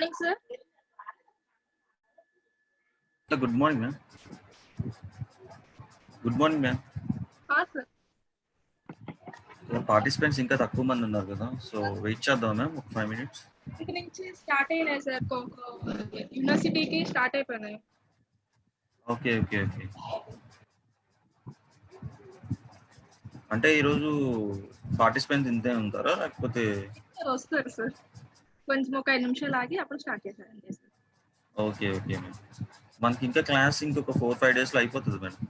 morning, sir. Good morning, ma'am. Good morning, ma'am. Sir. Participants ఇంకా తక్కువ మంది ఉన్నారు కదా, సో వెయిట్ చేద్దాం మ్యామ్ ఒక 5 minutes. ఇంక నుంచి స్టార్ట్ అయినాయి సార్, యూనివర్సిటీకి స్టార్ట్ అయిపోయినాయి. Okay okay okay. అంటే ఈరోజు పార్టిసిపెంట్స్ ఇంతే ఉంటారా లేకపోతే? వస్తారు సార్, కొంచెం ఒక 5 నిమిషాలు ఆగి అప్పుడు స్టార్ట్ చేశారండి సార్. Okay okay ma'am. మనకి ఇంకా క్లాస్ ఇంకొక 4-5 days లో అయిపోతుంది మేడం.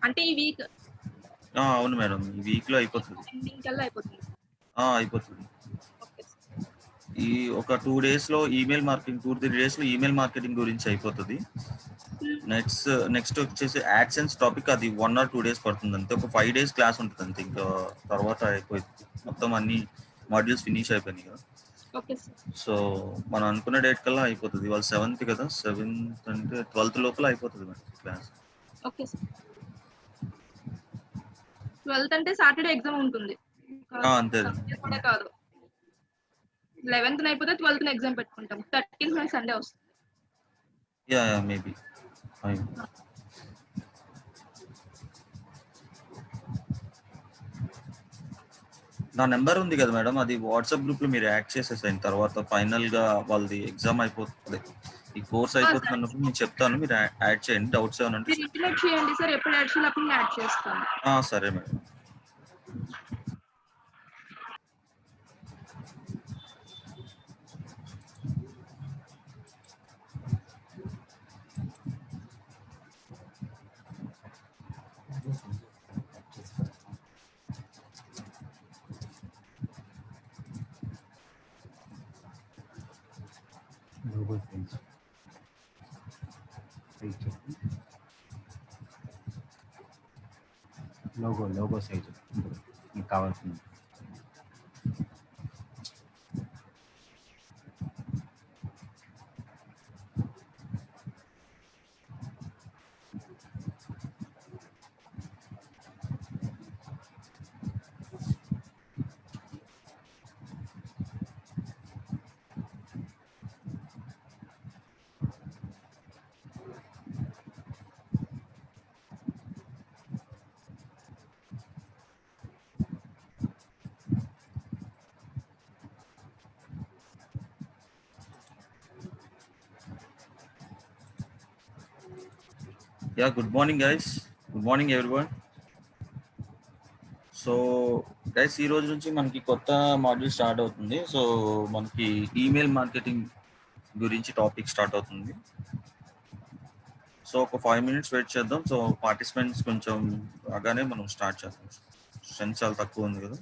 అంటే ఈ వీక్? అవును మేడం, ఈ వీక్ లో అయిపోతుంది. అయిపోతుంది. అయిపోతుంది. ఈ ఒక 2 days లో ఈమెయిల్ మార్కెటింగ్, 2-3 days లో ఈమెయిల్ మార్కెటింగ్ గురించి అయిపోతుంది. నెక్స్ట్ వచ్చేసి యాడ్సెన్స్ టాపిక్, అది 1 or 2 days పడుతుంది అంతే. ఒక 5 days క్లాస్ ఉంటుంది అంతే, ఇంకా తర్వాత అయిపోయింది. మొత్తం అన్ని మాడ్యూల్స్ ఫినిష్ అయిపోయినాయి కదా. Okay sir. సో మనం అనుకున్న డేట్ కల్లా అయిపోతుంది. ఇవాళ 7th కదా, 7th అంటే 12th లోపల అయిపోతుంది madam class. Okay sir. 12th అంటే సాటర్డే ఎగ్జామ్ ఉంటుంది అంతే కూడా కాదు. 11th అయిపోతే 12th ఎగ్జామ్ పెట్టుకుంటాం. 13th సండే వస్తుంది. Yeah maybe. నా నెంబర్ ఉంది కదా మేడం, అది వాట్సాప్ గ్రూప్ లో మీరు యాడ్ చేసేసాయిన తర్వాత ఫైనల్ గా వాళ్ళది ఎగ్జామ్ అయిపోతుంది, ఈ కోర్స్ అయిపోతుంది అన్నప్పుడు నేను చెప్తాను, మీరు యాడ్ చేయండి. డౌట్స్ ఏమైనా ఉంటే ఇంటిమేట్ చేయండి సార్, ఎప్పుడు యాడ్ చేయాలి అప్పుడు యాడ్ చేస్తాను. సరే మేడం. లోగో సైజు మీకు కావాల్సింది. Good morning guys. Good morning everyone. So guys, ఈ రోజు నుంచి మనకి కొత్త మాడ్యూల్ స్టార్ట్ అవుతుంది. సో మనకి ఈమెయిల్ మార్కెటింగ్ గురించి టాపిక్ స్టార్ట్ అవుతుంది. సో ఒక 5 minutes వెయిట్ చేద్దాం. సో పార్టిసిపెంట్స్ కొంచెం రాగానే మనం స్టార్ట్ చేద్దాం. స్ట్రెంత్ చాలా తక్కువ ఉంది కదా.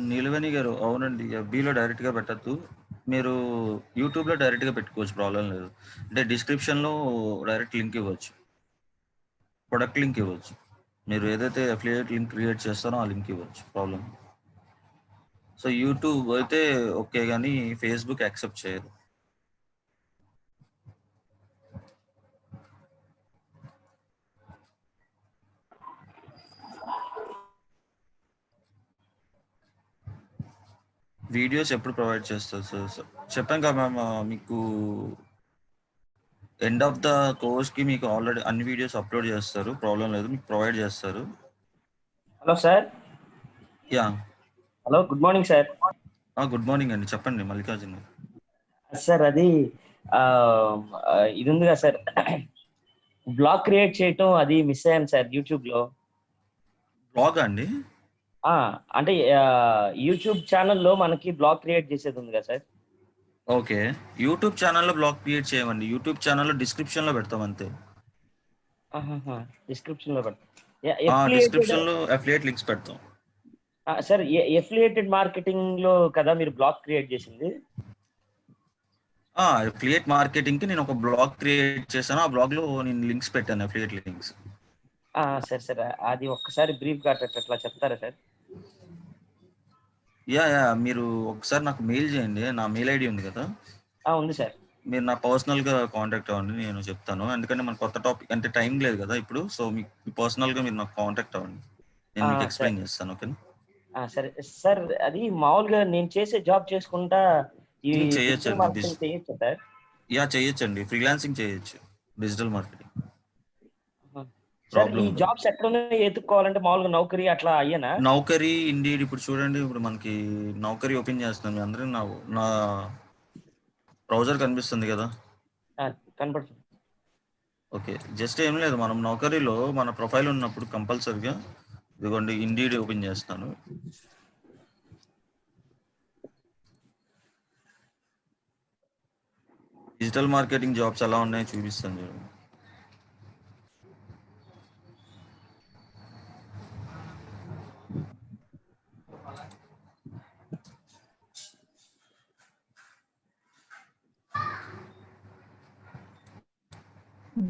నీలవేణి గారు, అవునండి, ఎఫ్బీలో డైరెక్ట్గా పెట్టద్దు, మీరు యూట్యూబ్లో డైరెక్ట్గా పెట్టుకోవచ్చు, ప్రాబ్లం లేదు. అంటే డిస్క్రిప్షన్లో డైరెక్ట్ లింక్ ఇవ్వచ్చు, ప్రొడక్ట్ లింక్ ఇవ్వచ్చు. మీరు ఏదైతే అఫిలియేట్ లింక్ క్రియేట్ చేస్తారో ఆ లింక్ ఇవ్వచ్చు, ప్రాబ్లం. సో యూట్యూబ్ అయితే ఓకే, కానీ ఫేస్బుక్ యాక్సెప్ట్ చేయదు. వీడియోస్ ఎప్పుడు ప్రొవైడ్ చేస్తారు సార్? చెప్పాను కదా మ్యామ్, మీకు ఎండ్ ఆఫ్ ద కోర్స్కి మీకు ఆల్రెడీ అన్ని వీడియోస్ అప్లోడ్ చేస్తారు, ప్రాబ్లం లేదు, మీకు ప్రొవైడ్ చేస్తారు. Hello sir. Yeah, hello, good morning sir. Good morning అండి, చెప్పండి మల్లికార్జున్. సార్ అది ఇది ఉంది కదా సార్, బ్లాగ్ క్రియేట్ చేయటం అది మిస్ అయ్యాను సార్ యూట్యూబ్ లో. బ్లాగ్ అండి? అంటే యూట్యూబ్ ఛానల్లో మనకి బ్లాగ్ క్రియేట్ చేసేది ఉంది కదా సార్. ఓకే, యూట్యూబ్ ఛానల్లో బ్లాగ్ క్రియేట్ చేయమండి, యూట్యూబ్ ఛానల్లో డిస్క్రిప్షన్లో పెడతాం అంతే. డిస్క్రిప్షన్ లో డిస్క్రిప్షన్లో అఫిలియేట్ లింక్స్ పెడతాం సార్. ఎఫిలియేటెడ్ మార్కెటింగ్ లో కదా మీరు బ్లాగ్ క్రియేట్ చేసింది? అఫిలియేట్ మార్కెటింగ్ కి నేను ఒక బ్లాగ్ క్రియేట్ చేశాను, ఆ బ్లాగ్ లో నేను లింక్స్ పెట్టాను, అఫిలియేట్ లింక్స్. సార్ సార్ అది ఒక్కసారి బ్రీఫ్ గా అట్లా చెప్తారా సార్? యా, మీరు ఒకసారి నాకు మెయిల్ చేయండి, నా మెయిల్ ఐడి ఉంది కదా. ఉంది సార్. మీరు నా పర్సనల్ గా కాంటాక్ట్ అవ్వండి, నేను చెప్తాను. ఎందుకంటే మన కొత్త టాపిక్ అంటే టైం లేదు కదా ఇప్పుడు, సో మీకు పర్సనల్ గా మీరు నాకు కాంటాక్ట్ అవ్వండి, నేను మీకు ఎక్స్ప్లెయిన్ చేస్తాను. ఓకేనా? సరే సార్. అది మామూలుగా నేను చేసే జాబ్ చేసుకుంటా చేయొచ్చండి. సార్? యా, చేయొచ్చండి, ఫ్రీలాన్సింగ్ చేయొచ్చు, డిజిటల్ మార్కెటింగ్. ఈ జాబ్స్ ఎక్కడ ఎత్తుక్కోవాలంటే మామూలుగా నౌకరీ అట్లా అయ్యేనా? నౌకరీ, ఇండీడ్. ఇప్పుడు చూడండి, ఇప్పుడు మనకి నౌకరీ ఓపెన్ చేస్తున్నాను, అందరూ నా బ్రౌజర్ కనిపిస్తుంది కదా. కనపడుతుంది. ఓకే, జస్ట్ ఏం లేదు, మనం నౌకరీలో మన ప్రొఫైల్ ఉన్నప్పుడు కంపల్సరీగా ఇదిగోండి ఇండీడ్ ఓపెన్ చేస్తాను. డిజిటల్ మార్కెటింగ్ జాబ్స్ ఎలా ఉన్నాయో చూపిస్తాను చూడండి.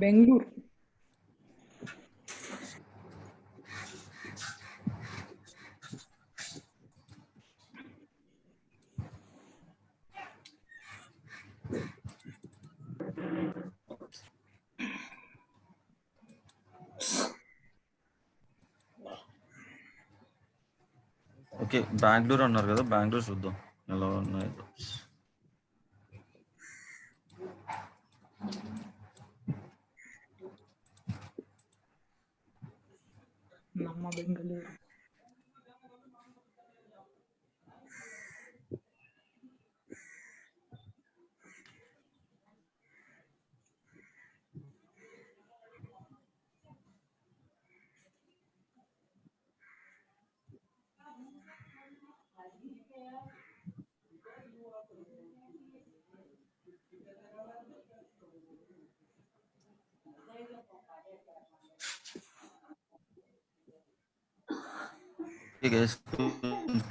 బెంగళూరు. ఓకే, బెంగళూరు అన్నారు కదా, బెంగళూరు చూద్దాం ఎలా ఉన్నాయి. ನಮ್ಮ ಬೆಂಗಳೂರು.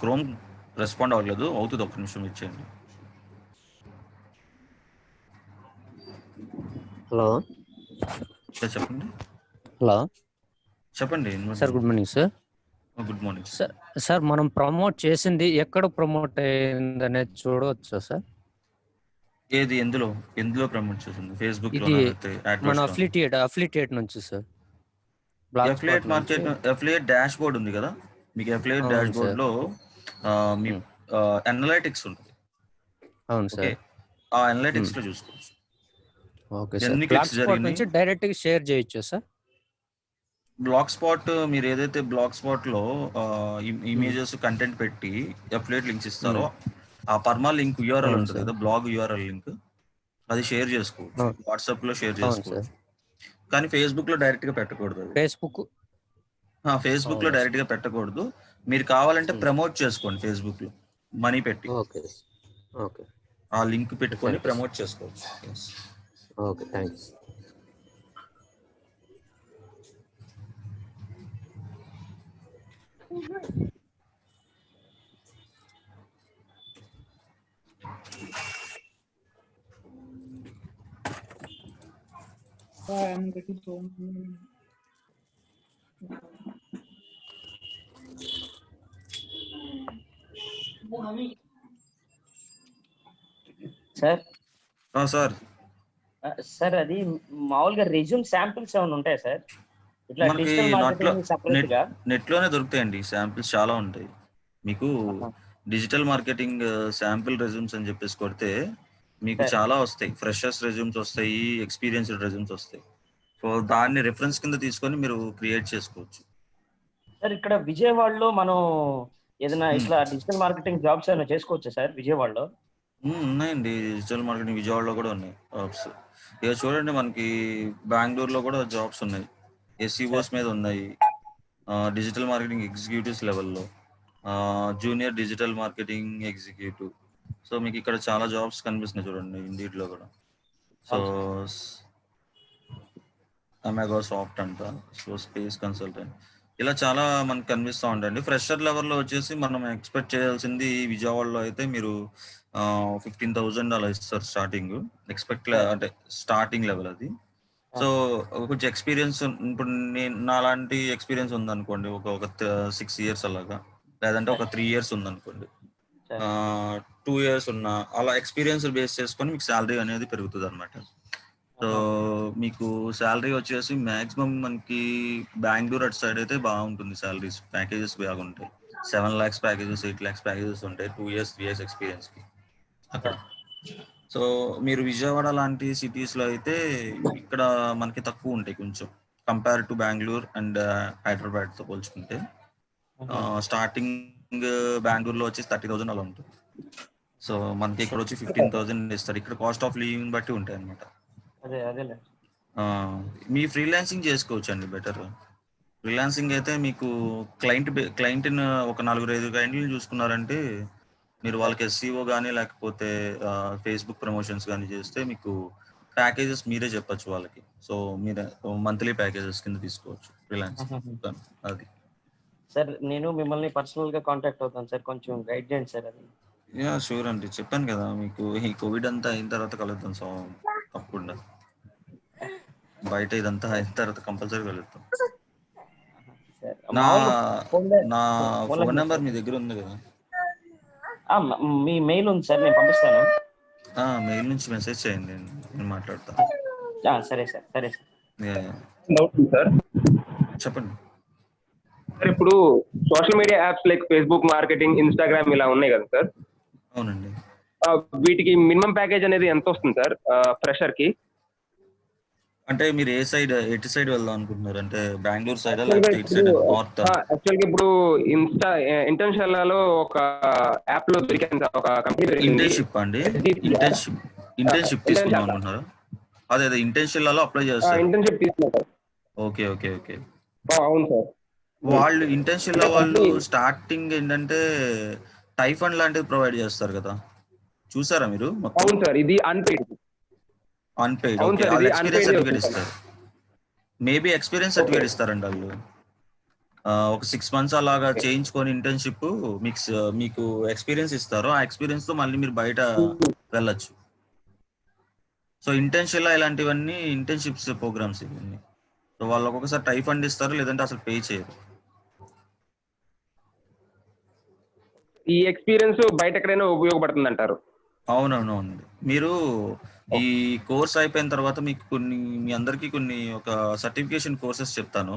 క్రోమ్ రెస్పాండ్ అవ్వలేదు, అవుతుంది, ఒక్క నిమిషం ఇచ్చేయండి. హలో చెప్పండి. హలో చెప్పండి sir, good morning sir. Good morning sir. మనం ప్రమోట్ చేసింది ఎక్కడ ప్రమోట్ అయిందనేది చూడవచ్చా సార్? ఏది, ఎందులో ప్రమోట్ చేసింది? ఫేస్బుక్ లో, మన అఫిలియేట్ నుంచి సార్. అఫిలియేట్ డాష్ బోర్డ్ ఉంది కదా మీకు, అఫిలియేట్ డాష్ బోర్డ్ లో మీ అనలైటిక్స్ ఉంటుంది. అవును సార్. ఆ అనలైటిక్స్ లో చూసుకోవచ్చు. Okay sir. బ్లాక్ స్పాట్ నుంచి డైరెక్ట్ గా షేర్ చేయొచ్చు సార్? బ్లాక్ స్పాట్, మీరు ఏదైతే బ్లాక్ స్పాట్ లో ఇమేజెస్ కంటెంట్ పెట్టి అఫిలియేట్ లింక్స్ ఇస్తారో, ఆ పర్మా లింక్ యూఆర్ఎల్ ఉంటుంది కదా, బ్లాగ్ యూఆర్ఎల్ లింక్, అది షేర్ చేసుకోవచ్చు, వాట్సాప్ లో షేర్ చేసుకోవచ్చు. కానీ ఫేస్బుక్ లో డైరెక్ట్ గా పెట్టకూడదు. ఫేస్బుక్ లో డైరెక్ట్ గా పెట్టకూడదు. మీరు కావాలంటే ప్రమోట్ చేసుకోండి ఫేస్బుక్ లో, మనీ పెట్టి ఆ లింక్ పెట్టుకొని ప్రమోట్ చేసుకోవచ్చు. Okay, thanks. I'm getting so. Sir sir అది మామూలుగా రెజ్యూమ్ శాంపిల్స్ ఏమైనా ఉంటాయా సార్? ఇట్లా డిజిటల్ మార్కెటింగ్ సెపరేట్ గా నెట్ లోనే దొరుకుతాయండి, శాంపిల్స్ చాలా ఉంటాయి మీకు. డిజిటల్ మార్కెటింగ్ శాంపిల్ రెజ్యూమ్స్ అని చెప్పేసి కొడితే మీకు Sir. చాలా వస్తాయి. ఫ్రెషర్స్ రెజ్యూమ్స్ వస్తాయి, ఎక్స్పీరియన్స్డ్ రెజ్యూమ్స్ వస్తాయి. సో దాన్ని రెఫరెన్స్ కింద తీసుకొని మీరు క్రియేట్ చేసుకోవచ్చు. సార్ ఇక్కడ విజయవాడలో మనం ఏదైనా Hmm. ఇట్లా డిజిటల్ మార్కెటింగ్ జాబ్స్ ఏమైనా చేసుకోవచ్చా సార్ విజయవాడలో? ఉన్నాయండి, డిజిటల్ మార్కెటింగ్ విజయవాడలో కూడా ఉన్నాయి జాబ్స్. ఇక చూడండి, మనకి బెంగళూరులో కూడా జాబ్స్ ఉన్నాయి, ఎస్ఈఓస్ మీద ఉన్నాయి, డిజిటల్ మార్కెటింగ్ ఎగ్జిక్యూటివ్స్ లెవెల్లో, junior digital marketing executive. So మీకు ఇక్కడ చాలా జాబ్స్ కనిపిస్తున్నాయి చూడండి ఇండీడ్లో కూడా. సో అమెగా సాఫ్ట్ అంట, సో స్పేస్ కన్సల్టెంట్, ఇలా చాలా మనకు కనిపిస్తూ ఉంటాయండి. ఫ్రెషర్ లెవెల్లో వచ్చేసి మనం ఎక్స్పెక్ట్ చేయాల్సింది విజయవాడలో అయితే మీరు 15,000 అలా ఇస్తారు స్టార్టింగ్. అంటే స్టార్టింగ్ లెవెల్ అది. సో కొంచెం ఎక్స్పీరియన్స్, ఇప్పుడు నేను నాలాంటి ఎక్స్పీరియన్స్ ఉందనుకోండి, ఒక 6 years అలాగా, లేదంటే ఒక 3 years ఉందనుకోండి, 2 years ఉన్న అలా ఎక్స్పీరియన్స్ బేస్ చేసుకొని మీకు శాలరీ అనేది పెరుగుతుంది అనమాట. సో మీకు శాలరీ వచ్చేసి మాక్సిమం మనకి బెంగళూరు అటు సైడ్ అయితే బాగుంటుంది, శాలరీస్ ప్యాకేజెస్ బాగుంటాయి. 7 lakhs ప్యాకేజెస్, 8 lakhs ప్యాకేజెస్ ఉంటాయి 2 years 3 years ఎక్స్పీరియన్స్కి అక్కడ. సో మీరు విజయవాడ లాంటి సిటీస్లో అయితే ఇక్కడ మనకి తక్కువ ఉంటాయి కొంచెం, కంపేర్ టు బెంగళూరు అండ్ హైదరాబాద్తో పోల్చుకుంటే. స్టార్టింగ్ బెంగళూరులో వచ్చేసి 30,000 అలా ఉంటుంది. సో మనకి ఇక్కడ వచ్చి 15,000 ఇస్తారు. ఇక్కడ కాస్ట్ ఆఫ్ లివింగ్ బట్టి ఉంటాయి అనమాట. మీ ఫ్రీలాన్సింగ్ చేసుకోవచ్చు అండి బెటర్. ఫ్రీలాన్సింగ్ అయితే మీకు క్లయింట్ని ఒక 4-5 క్లయింట్లను చూసుకున్నారంటే మీరు వాళ్ళకి ఎస్సీఓ కానీ లేకపోతే ఫేస్బుక్ ప్రమోషన్స్ కానీ చేస్తే మీకు ప్యాకేజెస్ మీరే చెప్పచ్చు వాళ్ళకి. సో మీరే మంత్లీ ప్యాకేజెస్ కింద తీసుకోవచ్చు ఫ్రీలాన్సింగ్. అది సార్ నేను మిమ్మల్ని పర్సనల్ గా కాంటాక్ట్ అవుతాను సార్, కొంచెం గైడ్ చేయండి సార్. అది షూర్ అండి, చెప్పాను కదా మీకు, ఈ కోవిడ్ అంతా అయిన తర్వాత కలుద్దాం. సో తప్పకుండా బయట ఇదంతా అయిన తర్వాత కంపల్సరీ కలుద్దాం. నా ఫోన్ నెంబర్ మీ దగ్గర ఉంది కదా? మీ మెయిల్ ఉంది సార్, నేను పంపిస్తాను. మెయిల్ నుంచి మెసేజ్ చేయండి, నేను మాట్లాడతాను. సరే సార్, సరే సార్. సార్ చెప్పండి సార్, ఇప్పుడు social media apps like Facebook marketing, Instagram ఇలా ఉన్నాయి కదా సార్? అవునండి. వీటికి మినిమం ప్యాకేజ్ అనేది ఎంత వస్తుంది సార్ ఫ్రెషర్ కి? అంటే మీరు ఎటు సైడ్ వెళ్దాం అనుకుంటున్నారు? అంటే బెంగళూరు సైడ్ లేకపోతే ఇటు సైడ్ నార్త్? యాక్చువల్గా ఇప్పుడు ఇంటర్న్షిప్లో ఒక యాప్ లో దొరికింది సార్, ఒక కంపెనీ. ఇంటర్న్షిప్ అండి? ఇంటర్న్షిప్ తీసుకుందాం అనుకుంటున్నారా? అదే ఇంటర్న్షిప్లలో అప్లై చేస్తారు. ఇంటర్న్షిప్ తీసుకున్నారు. Okay okay okay. అవును సార్. వాళ్ళు ఇంటర్న్షిప్ లో వాళ్ళు స్టార్టింగ్ ఏంటంటే టైఫండ్ లాంటిది ప్రొవైడ్ చేస్తారు కదా, చూసారా మీరు? అవును సార్, ఇది అన్పెయిడ్. ఓకే. వాళ్ళు ఎక్స్పీరియన్స్ సర్టిఫికేట్ ఇస్తారు, మేబీ ఎక్స్పీరియన్స్ సర్టిఫికేట్ ఇస్తారండి వాళ్ళు. ఒక 6 months అలాగా చేయించుకొని ఇంటర్న్షిప్ మీకు ఎక్స్పీరియన్స్ ఇస్తారు. ఆ ఎక్స్పీరియన్స్ తో మళ్ళీ మీరు బయట వెళ్ళొచ్చు. సో ఇంటర్న్షిప్ ఇలాంటివన్నీ ఇంటర్న్షిప్స్ ప్రోగ్రామ్స్ ఇవన్నీ. సో వాళ్ళు ఒక్కొక్కసారి టైఫండ్ ఇస్తారు, లేదంటే అసలు పే చేయరు. ఈ ఎక్స్పీరియన్స్ బయట ఎక్కడైనా ఉపయోగపడుతుంది అంటారు? అవునవునవునండి. మీరు ఈ కోర్స్ అయిపోయిన తర్వాత మీకు మీ అందరికీ ఒక సర్టిఫికేషన్ కోర్సెస్ చెప్తాను,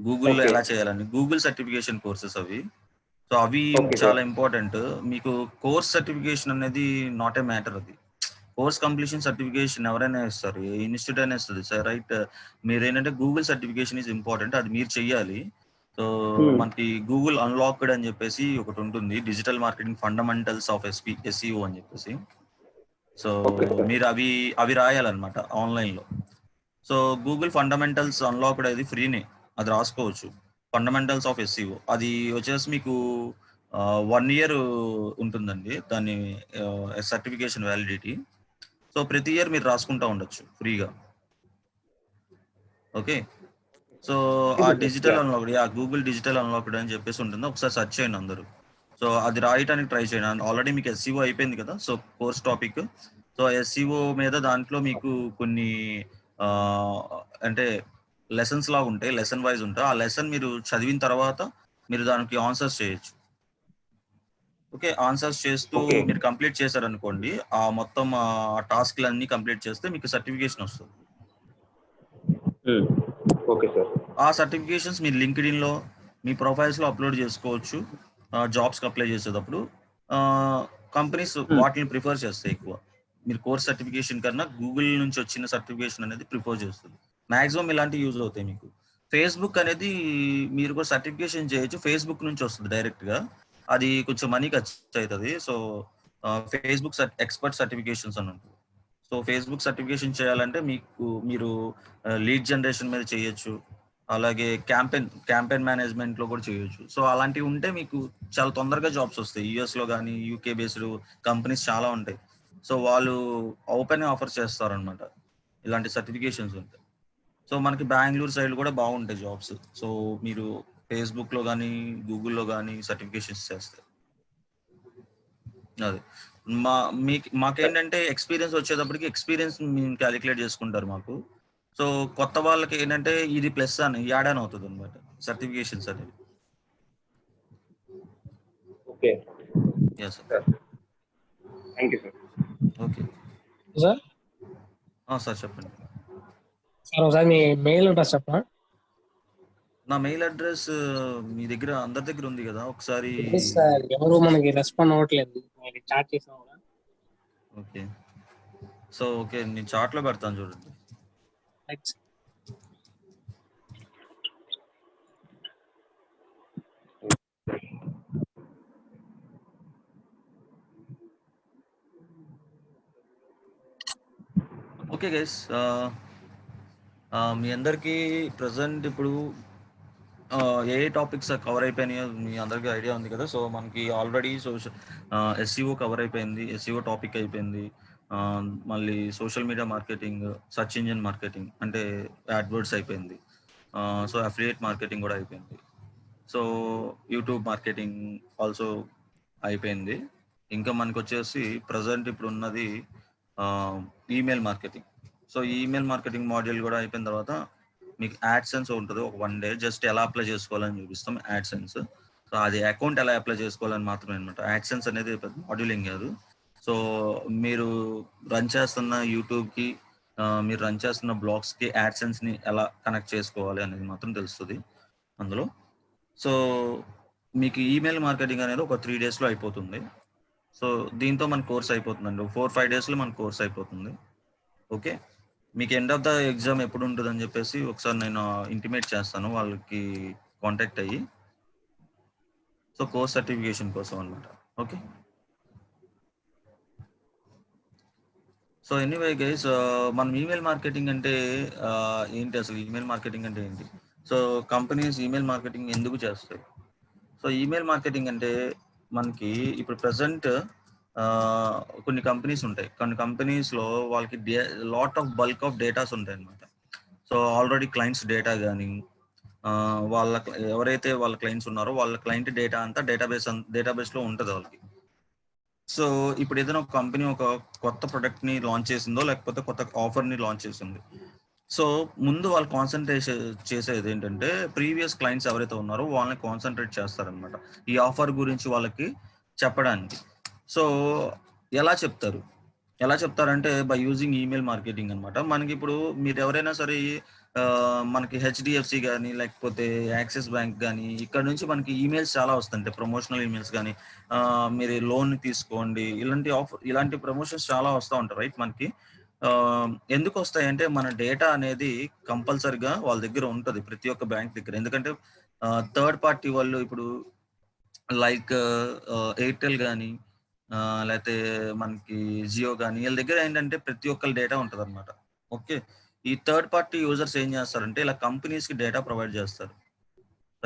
గూగుల్లో ఎలా చేయాలని. గూగుల్ సర్టిఫికేషన్ కోర్సెస్ అవి. సో అవి చాలా ఇంపార్టెంట్. మీకు కోర్స్ సర్టిఫికేషన్ అనేది నాట్ ఏ మ్యాటర్. అది కోర్స్ కంప్లీషన్ సర్టిఫికేషన్ ఎవరైనా ఇస్తారు, ఏ ఇన్స్టిట్యూట్ అయినా ఇస్తుంది సార్, రైట్? మీరు ఏంటంటే గూగుల్ సర్టిఫికేషన్ ఈజ్ ఇంపార్టెంట్, అది మీరు చెయ్యాలి. సో మనకి గూగుల్ అన్లాక్డ్ అని చెప్పేసి ఒకటి ఉంటుంది, digital marketing fundamentals of SEO అని చెప్పేసి. సో మీరు అవి రాయాలన్నమాట ఆన్లైన్లో. సో గూగుల్ ఫండమెంటల్స్ అన్లాక్డ్ అది ఫ్రీనే, అది రాసుకోవచ్చు. ఫండమెంటల్స్ ఆఫ్ ఎస్ఈఓ అది వచ్చేసి మీకు 1 year ఉంటుందండి దాని సర్టిఫికేషన్ వ్యాలిడిటీ. సో ప్రతి ఇయర్ మీరు రాసుకుంటా ఉండొచ్చు ఫ్రీగా. ఓకే. సో ఆ digital unlocked, Google digital unlocked అని చెప్పేసి ఉంటుంది, ఒకసారి సెర్చ్ చేయండి అందరూ. సో అది రాయటానికి ట్రై చేయండి. ఆల్రెడీ మీకు ఎస్సీఓ అయిపోయింది కదా, so course topic. So SCO మీద దాంట్లో మీకు కొన్ని అంటే లెసన్స్ లాగా ఉంటాయి, లెసన్ వైజ్ ఉంటాయి. ఆ లెసన్ మీరు చదివిన తర్వాత మీరు దానికి ఆన్సర్స్ చేయొచ్చు. ఓకే. ఆన్సర్స్ చేస్తూ మీరు కంప్లీట్ చేశారనుకోండి, ఆ మొత్తం టాస్క్లన్నీ కంప్లీట్ చేస్తే మీకు సర్టిఫికేషన్ వస్తుంది. Okay sir. ఆ సర్టిఫికేషన్స్ మీరు లింక్డ్ఇన్లో మీ ప్రొఫైల్స్లో అప్లోడ్ చేసుకోవచ్చు. జాబ్స్కి అప్లై చేసేటప్పుడు కంపెనీస్ వాటిని ప్రిఫర్ చేస్తాయి ఎక్కువ. మీరు కోర్స్ సర్టిఫికేషన్ కన్నా గూగుల్ నుంచి వచ్చిన సర్టిఫికేషన్ అనేది ప్రిఫర్ చేస్తుంది. మాక్సిమం ఇలాంటివి యూజ్ అవుతాయి మీకు. ఫేస్బుక్ అనేది మీరు కూడా సర్టిఫికేషన్ చేయొచ్చు, ఫేస్బుక్ నుంచి వస్తుంది డైరెక్ట్గా. అది కొంచెం మనీ ఖర్చు అవుతుంది. సో ఫేస్బుక్ ఎక్స్పర్ట్ సర్టిఫికేషన్స్ అని ఉంటుంది. సో ఫేస్బుక్ సర్టిఫికేషన్ చేయాలంటే మీరు లీడ్ జనరేషన్ మీద చేయొచ్చు, అలాగే క్యాంపెయిన్ మేనేజ్మెంట్ లో కూడా చేయొచ్చు. సో అలాంటివి ఉంటే మీకు చాలా తొందరగా జాబ్స్ వస్తాయి. యుఎస్ లో కానీ యూకే బేస్డ్ కంపెనీస్ చాలా ఉంటాయి. సో వాళ్ళు ఓపెన్ ఆఫర్ చేస్తారనమాట ఇలాంటి సర్టిఫికేషన్స్ ఉంటాయి. సో మనకి బెంగళూరు సైడ్ కూడా బాగుంటాయి జాబ్స్. సో మీరు ఫేస్బుక్ లో కానీ గూగుల్లో కానీ సర్టిఫికేషన్స్ చేస్తారు. అదే మాకేంటంటే ఎక్స్పీరియన్స్ వచ్చేటప్పటికి ఎక్స్పీరియన్స్ మేము క్యాలిక్యులేట్ చేసుకుంటారు మాకు. సో కొత్త వాళ్ళకి ఏంటంటే ఇది ప్లస్ అని యాడ్ ఆన్ అవుతుంది అనమాట సర్టిఫికేషన్స్ అనేవి. Okay yeah sir. Thank you sir. Okay sir. Sir చెప్పండి సార్ ఒకసారి మీ మెయిల్ అడ్రస్ చెప్పండి. నా మెయిల్ అడ్రస్ మీ దగ్గర అందరి దగ్గర ఉంది కదా, ఒకసారి. సార్ ఎవరు మనకి రెస్పాండ్ అవ్వట్లేదు, చాట్ చేసాం కూడా. ఓకే సో ఓకే నేను చాట్లో పెడతాను చూడండి. ఓకే గైస్, మీ అందరికీ ప్రజెంట్ ఇప్పుడు ఏ టాపిక్స్ కవర్ అయిపోయినాయో మీ అందరికీ ఐడియా ఉంది కదా. సో మనకి ఆల్రెడీ ఎస్సీఓ కవర్ అయిపోయింది, ఎస్సీఓ టాపిక్ అయిపోయింది. మళ్ళీ social media marketing, search engine marketing అంటే యాడ్వర్డ్స్ అయిపోయింది. సో అఫిలియేట్ మార్కెటింగ్ కూడా అయిపోయింది. సో యూట్యూబ్ మార్కెటింగ్ ఆల్సో అయిపోయింది. ఇంకా మనకు వచ్చేసి ప్రజెంట్ ఇప్పుడు ఉన్నది email marketing. So email marketing module కూడా అయిపోయిన తర్వాత మీకు యాడ్సెన్స్ ఉంటుంది. ఒక 1 day జస్ట్ ఎలా అప్లై చేసుకోవాలని చూపిస్తాం యాడ్సెన్స్. సో అది అకౌంట్ ఎలా అప్లై చేసుకోవాలని మాత్రమే అనమాట. యాడ్సెన్స్ అనేది పెద్ద మాడ్యూలింగ్ కాదు. సో మీరు రన్ చేస్తున్న యూట్యూబ్కి, మీరు రన్ చేస్తున్న బ్లాగ్స్కి యాడ్సెన్స్ని ఎలా కనెక్ట్ చేసుకోవాలి అనేది మాత్రం తెలుస్తుంది అందులో. సో మీకు ఈమెయిల్ మార్కెటింగ్ అనేది ఒక 3 daysలో అయిపోతుంది. సో దీంతో మన కోర్స్ అయిపోతుందండి. 4-5 daysలో మన కోర్స్ అయిపోతుంది. ఓకే, మీకు ఎండ్ ఆఫ్ ద ఎగ్జామ్ ఎప్పుడు ఉంటుంది అని చెప్పేసి ఒకసారి నేను ఇంటిమేట్ చేస్తాను వాళ్ళకి కాంటాక్ట్ అయ్యి. సో కోర్స్ సర్టిఫికేషన్ కోసం అనమాట. ఓకే, సో ఎనీవే గైస్, మనం ఈమెయిల్ మార్కెటింగ్ అంటే ఏంటి, అసలు ఈమెయిల్ మార్కెటింగ్ అంటే ఏంటి, సో కంపెనీస్ ఈమెయిల్ మార్కెటింగ్ ఎందుకు చేస్తాయి? సో ఈమెయిల్ మార్కెటింగ్ అంటే మనకి ఇప్పుడు ప్రజెంట్ కొన్ని కంపెనీస్ ఉంటాయి. కొన్ని కంపెనీస్లో వాళ్ళకి lot of bulk of datas ఉంటాయి అనమాట. సో ఆల్రెడీ క్లయింట్స్ డేటా కానీ వాళ్ళ ఎవరైతే వాళ్ళ క్లయింట్స్ ఉన్నారో వాళ్ళ క్లయింట్ డేటా అంతా డేటాబేస్లో ఉంటుంది వాళ్ళకి. సో ఇప్పుడు ఏదైనా ఒక కంపెనీ ఒక కొత్త ప్రొడక్ట్ని లాంచ్ చేసిందో లేకపోతే కొత్త ఆఫర్ని లాంచ్ చేసింది. సో ముందు వాళ్ళు కాన్సన్ట్రేట్ చేసేది ఏంటంటే ప్రీవియస్ క్లయింట్స్ ఎవరైతే ఉన్నారో వాళ్ళని కాన్సన్ట్రేట్ చేస్తారనమాట ఈ ఆఫర్ గురించి వాళ్ళకి చెప్పడానికి. సో ఎలా చెప్తారంటే బై యూజింగ్ ఈమెయిల్ మార్కెటింగ్ అనమాట. మనకి ఇప్పుడు మీరు ఎవరైనా సరే మనకి హెచ్డిఎఫ్సి కానీ లేకపోతే యాక్సిస్ బ్యాంక్ కానీ ఇక్కడ నుంచి మనకి ఈమెయిల్స్ చాలా వస్తుంటాయి, ప్రమోషనల్ ఈమెయిల్స్ కానీ, మీరు లోన్ తీసుకోండి ఇలాంటి ప్రమోషన్స్ చాలా వస్తూ ఉంటాయి రైట్. మనకి ఎందుకు వస్తాయంటే మన డేటా అనేది కంపల్సరిగా వాళ్ళ దగ్గర ఉంటుంది ప్రతి ఒక్క బ్యాంక్ దగ్గర. ఎందుకంటే థర్డ్ పార్టీ వాళ్ళు ఇప్పుడు లైక్ ఎయిర్టెల్ కానీ లేకపోతే మనకి జియో కానీ వీళ్ళ దగ్గర ఏంటంటే ప్రతి ఒక్కరి డేటా ఉంటుంది అనమాట. ఓకే, ఈ థర్డ్ పార్టీ యూజర్స్ ఏం చేస్తారంటే ఇలా కంపెనీస్కి డేటా ప్రొవైడ్ చేస్తారు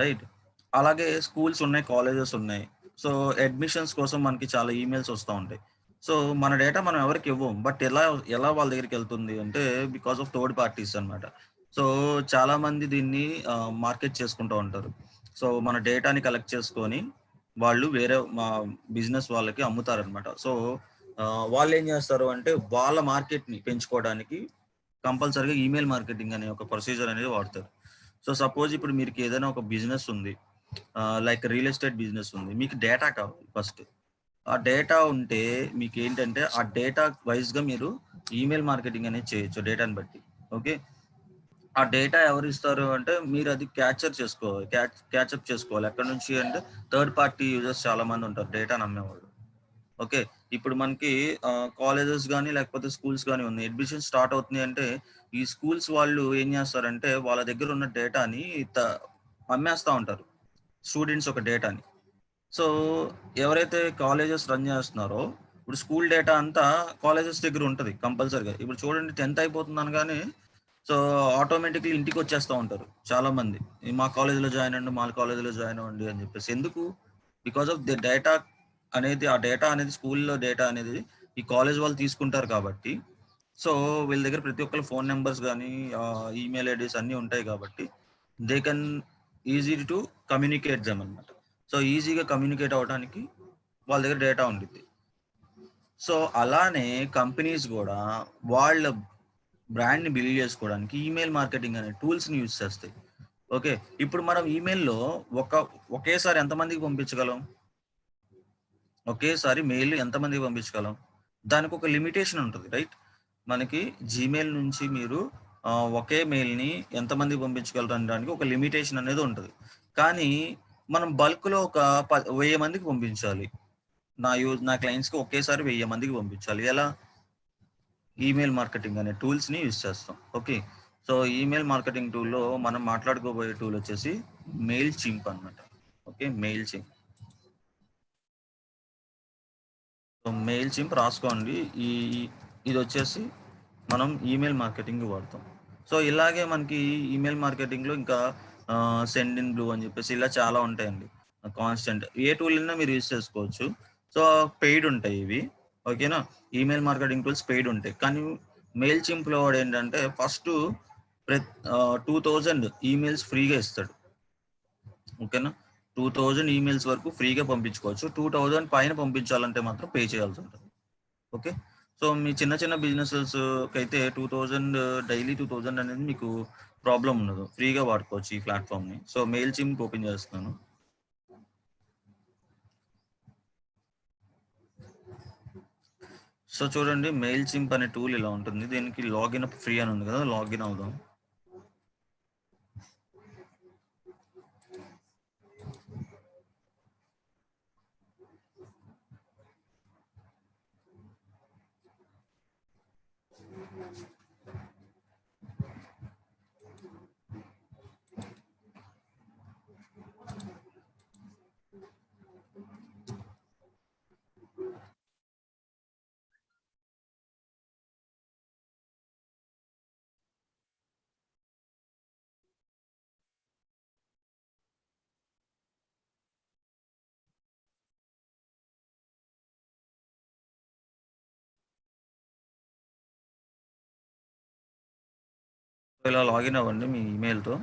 రైట్. అలాగే స్కూల్స్ ఉన్నాయి, కాలేజెస్ ఉన్నాయి. సో అడ్మిషన్స్ కోసం మనకి చాలా ఈమెయిల్స్ వస్తూ ఉంటాయి. సో మన డేటా మనం ఎవరికి ఇవ్వం, బట్ ఎలా వాళ్ళ దగ్గరికి వెళ్తుంది అంటే బికాస్ ఆఫ్ థర్డ్ పార్టీస్ అనమాట. సో చాలా మంది దీన్ని మార్కెట్ చేసుకుంటూ ఉంటారు. సో మన డేటాని కలెక్ట్ చేసుకొని వాళ్ళు వేరే మా బిజినెస్ వాళ్ళకి అమ్ముతారనమాట. సో వాళ్ళు ఏం చేస్తారు అంటే వాళ్ళ మార్కెట్ని పెంచుకోవడానికి కంపల్సరీగా ఈమెయిల్ మార్కెటింగ్ అనే ఒక ప్రొసీజర్ అనేది వాడతారు. సో సపోజ్ ఇప్పుడు మీకు ఏదైనా ఒక బిజినెస్ ఉంది, లైక్ రియల్ ఎస్టేట్ బిజినెస్ ఉంది, మీకు డేటా కావాలి. ఫస్ట్ ఆ డేటా ఉంటే మీకు ఏంటంటే ఆ డేటా వైజ్గా మీరు ఈమెయిల్ మార్కెటింగ్ అనేది చేయొచ్చు డేటాని బట్టి. ఓకే, ఆ డేటా ఎవరు ఇస్తారు అంటే మీరు అది క్యాప్చర్ చేసుకోవాలి, క్యాచప్ చేసుకోవాలి. ఎక్కడ నుంచి అంటే థర్డ్ పార్టీ యూజర్స్ చాలా మంది ఉంటారు డేటా నమ్మేవాళ్ళు. ఓకే, ఇప్పుడు మనకి కాలేజెస్ కానీ లేకపోతే స్కూల్స్ కానీ ఉన్నాయి, అడ్మిషన్ స్టార్ట్ అవుతుంది అంటే ఈ స్కూల్స్ వాళ్ళు ఏం చేస్తారంటే వాళ్ళ దగ్గర ఉన్న డేటాని అమ్మేస్తూ ఉంటారు స్టూడెంట్స్ ఒక డేటాని. సో ఎవరైతే కాలేజెస్ రన్ చేస్తున్నారో ఇప్పుడు స్కూల్ డేటా అంతా కాలేజెస్ దగ్గర ఉంటుంది కంపల్సరీగా. ఇప్పుడు చూడండి 10th అయిపోతుంది అనగానే సో ఆటోమేటిక్లీ ఇంటికి వచ్చేస్తూ ఉంటారు చాలా మంది, మా కాలేజీలో జాయిన్ అవ్వండి, మా కాలేజీలో జాయిన్ అవ్వండి అని చెప్పేసి. ఎందుకు? బికాస్ ఆఫ్ ది డేటా అనేది, ఆ డేటా అనేది స్కూల్లో డేటా అనేది ఈ కాలేజ్ వాళ్ళు తీసుకుంటారు కాబట్టి. సో వీళ్ళ దగ్గర ప్రతి ఒక్కరు ఫోన్ నెంబర్స్ కానీ ఈమెయిల్ ఐడీస్ అన్నీ ఉంటాయి కాబట్టి they can easy to communicate them అనమాట. సో ఈజీగా కమ్యూనికేట్ అవ్వడానికి వాళ్ళ దగ్గర డేటా ఉంటుంది. సో అలానే కంపెనీస్ కూడా వాళ్ళ బ్రాండ్ని బిల్డ్ చేసుకోవడానికి ఈమెయిల్ మార్కెటింగ్ అనే టూల్స్ని యూజ్ చేస్తాయి. ఓకే, ఇప్పుడు మనం ఈమెయిల్లో ఒకేసారి ఎంతమందికి పంపించగలం? ఒకేసారి మెయిల్ ఎంతమందికి పంపించగలం? దానికి ఒక లిమిటేషన్ ఉంటుంది, రైట్? మనకి జీమెయిల్ నుంచి మీరు ఒకే మెయిల్ని ఎంతమందికి పంపించగలరు అనడానికి ఒక లిమిటేషన్ అనేది ఉంటుంది. కానీ మనం బల్క్లో ఒక 1000 మందికి పంపించాలి. నా క్లయింట్స్కి ఒకేసారి 1000 మందికి పంపించాలి. ఎలా? ఈమెయిల్ మార్కెటింగ్ అనే టూల్స్ని యూజ్ చేస్తాం. ఓకే, సో ఈమెయిల్ మార్కెటింగ్ టూల్లో మనం మాట్లాడుకోబోయే టూల్ వచ్చేసి మెయిల్ చింప్ అనమాట. Okay, mail chimp. So mail chimp రాసుకోండి. ఇది వచ్చేసి మనం ఈమెయిల్ మార్కెటింగ్ వాడతాం. సో ఇలాగే మనకి ఈమెయిల్ మార్కెటింగ్లో ఇంకా సెండ్ ఇన్ బ్లూ అని చెప్పేసి ఇలా చాలా ఉంటాయండి. కాన్స్టెంట్ ఏ టూల్ అయినా మీరు యూజ్ చేసుకోవచ్చు. సో పెయిడ్ ఉంటాయి ఇవి. ఓకేనా, ఈమెయిల్ మార్కెటింగ్ టూల్స్ పెయిడ్ ఉంటాయి. కానీ మెయిల్ చింప్లో వాడు ఏంటంటే ఫస్ట్ 2000 ఈమెయిల్స్ ఫ్రీగా ఇస్తాడు. ఓకేనా, 2000 ఈమెయిల్స్ వరకు ఫ్రీగా పంపించుకోవచ్చు. 2000 పైన పంపించాలంటే మాత్రం పే చేయాల్సి ఉంటుంది. ఓకే, సో మీ చిన్న చిన్న బిజినెసెస్కి అయితే 2000 డైలీ 2000 అనేది మీకు ప్రాబ్లం ఉండదు, ఫ్రీగా వాడుకోవచ్చు ఈ ప్లాట్ఫామ్ని. సో మెయిల్ చింప్ ఓపెన్ చేస్తున్నాను. సో చూడండి, మెయిల్ చింప్ అనే టూల్ ఇలా ఉంటుంది. దీనికి లాగిన్ ఫ్రీ అని ఉంది కదా, లాగిన్ అవుదాం. ఇలా లాగిన్ అవ్వండి మీ ఈమెయిల్తో.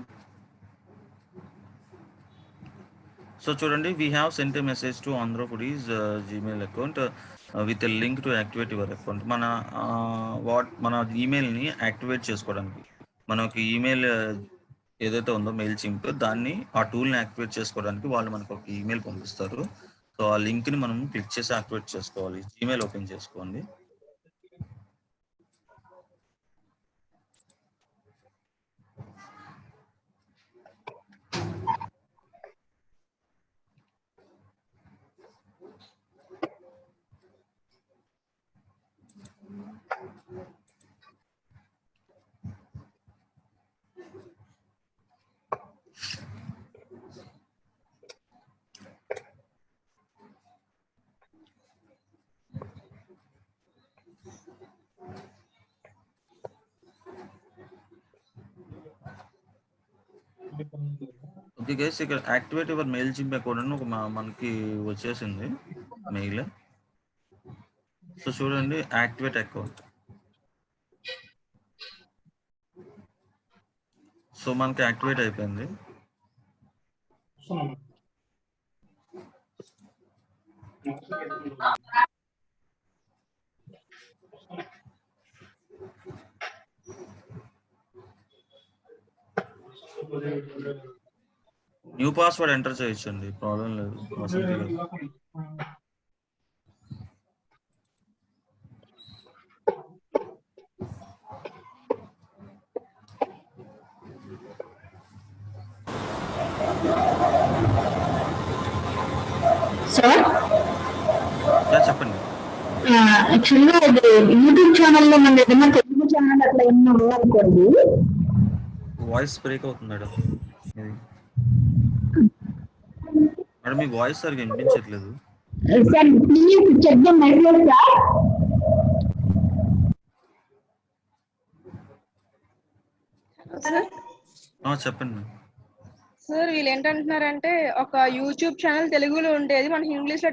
సో చూడండి, we have sent a message to Andhra Pradesh Gmail account with a link to activate your account. మన ఈమెయిల్ని యాక్టివేట్ చేసుకోవడానికి మనకి ఈమెయిల్ ఏదైతే ఉందో మెయిల్ చింప్, దాన్ని ఆ టూల్ని యాక్టివేట్ చేసుకోవడానికి వాళ్ళు మనకు ఒక ఈమెయిల్ పంపిస్తారు. సో ఆ లింక్ని మనం క్లిక్ చేసి యాక్టివేట్ చేసుకోవాలి. జీమెయిల్ ఓపెన్ చేసుకోండి. ఓకే గైస్, ఇక్కడ activate your mail chimp account అని మనకి వచ్చేసింది మెయిల్. సో చూడండి, యాక్టివేట్ అకౌంట్. సో మనకి యాక్టివేట్ అయిపోయింది. న్యూ పాస్వర్డ్ ఎంటర్ చేయొచ్చండి, ప్రాబ్లం లేదు. సార్ చెప్పండి. యాక్చువల్గా అది యూట్యూబ్ ఛానల్లో మన ఏదైనా తెలుగు ఛానల్ అట్లా ఏమన్నా ఉందనుకోండి. వాయిస్ బ్రేక్ అవుతుంది మేడం. మేడం మీ వాయిస్ సరిగ్గా వినిపించట్లేదు. Sir please check the network sir. Sir చెప్పండి. సార్ వీళ్ళు ఏంటంటున్నారంటే ఒక యూట్యూబ్ ఛానల్ తెలుగులో ఉండేది మనకి ఇంగ్లీష్ లో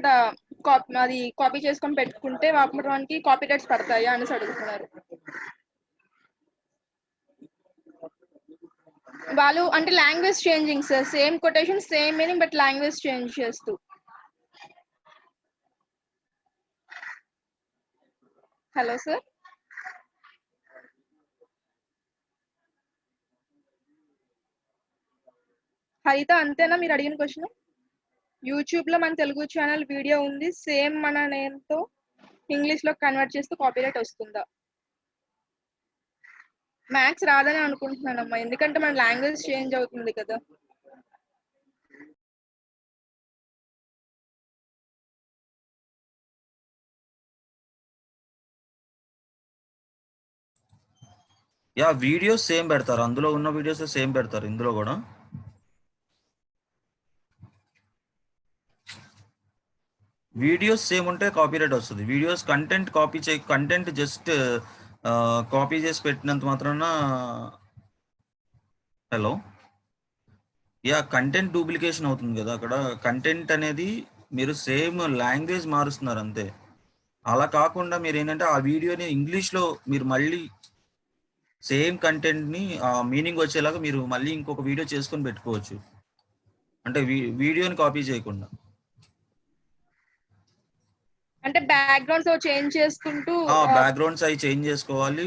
అది కాపీ చేసుకొని పెట్టుకుంటే వాటికి కాపీ రైట్స్ పడతాయా అనేసి అడుగుతున్నారు. వాళ్ళు అంటే language changing sir, same quotation same meaning but language change చేస్తూ. Hello sir. హరిత అంతేనా మీరు అడిగిన క్వశ్చన్? యూట్యూబ్ లో మన తెలుగు ఛానల్ వీడియో ఉంది, సేమ్ మన నేమ్ తో ఇంగ్లీష్ లో కన్వర్ట్ చేస్తూ కాపీరైట్ వస్తుందా? మ్యాథ్స్ రాదని అనుకుంటున్నానమ్మా, ఎందుకంటే మన లాంగ్వేజ్ చేంజ్ అవుతుంది కదా. వీడియోస్ సేమ్ పెడతారు, అందులో ఉన్న వీడియోస్ సేమ్ పెడతారు, ఇందులో కూడా వీడియోస్ సేమ్ ఉంటే కాపీరైట్ వస్తుంది. Videos content copy content just copy చేసి పెట్టినంత మాత్రాన హలో కంటెంట్ డూప్లికేషన్ అవుతుంది కదా. అక్కడ కంటెంట్ అనేది మీరు సేమ్ లాంగ్వేజ్ మారుస్తున్నారు అంతే. అలా కాకుండా మీరు ఏంటంటే ఆ వీడియోని ఇంగ్లీష్లో మీరు మళ్ళీ సేమ్ కంటెంట్ని మీనింగ్ వచ్చేలాగా మీరు మళ్ళీ ఇంకొక వీడియో చేసుకొని పెట్టుకోవచ్చు, అంటే వీడియోని కాపీ చేయకుండా. అంటే బ్యాక్గ్రౌండ్స్ చేంజ్ చేసుకుంటూ బ్యాక్గ్రౌండ్స్ అవి చేంజ్ చేసుకోవాలి,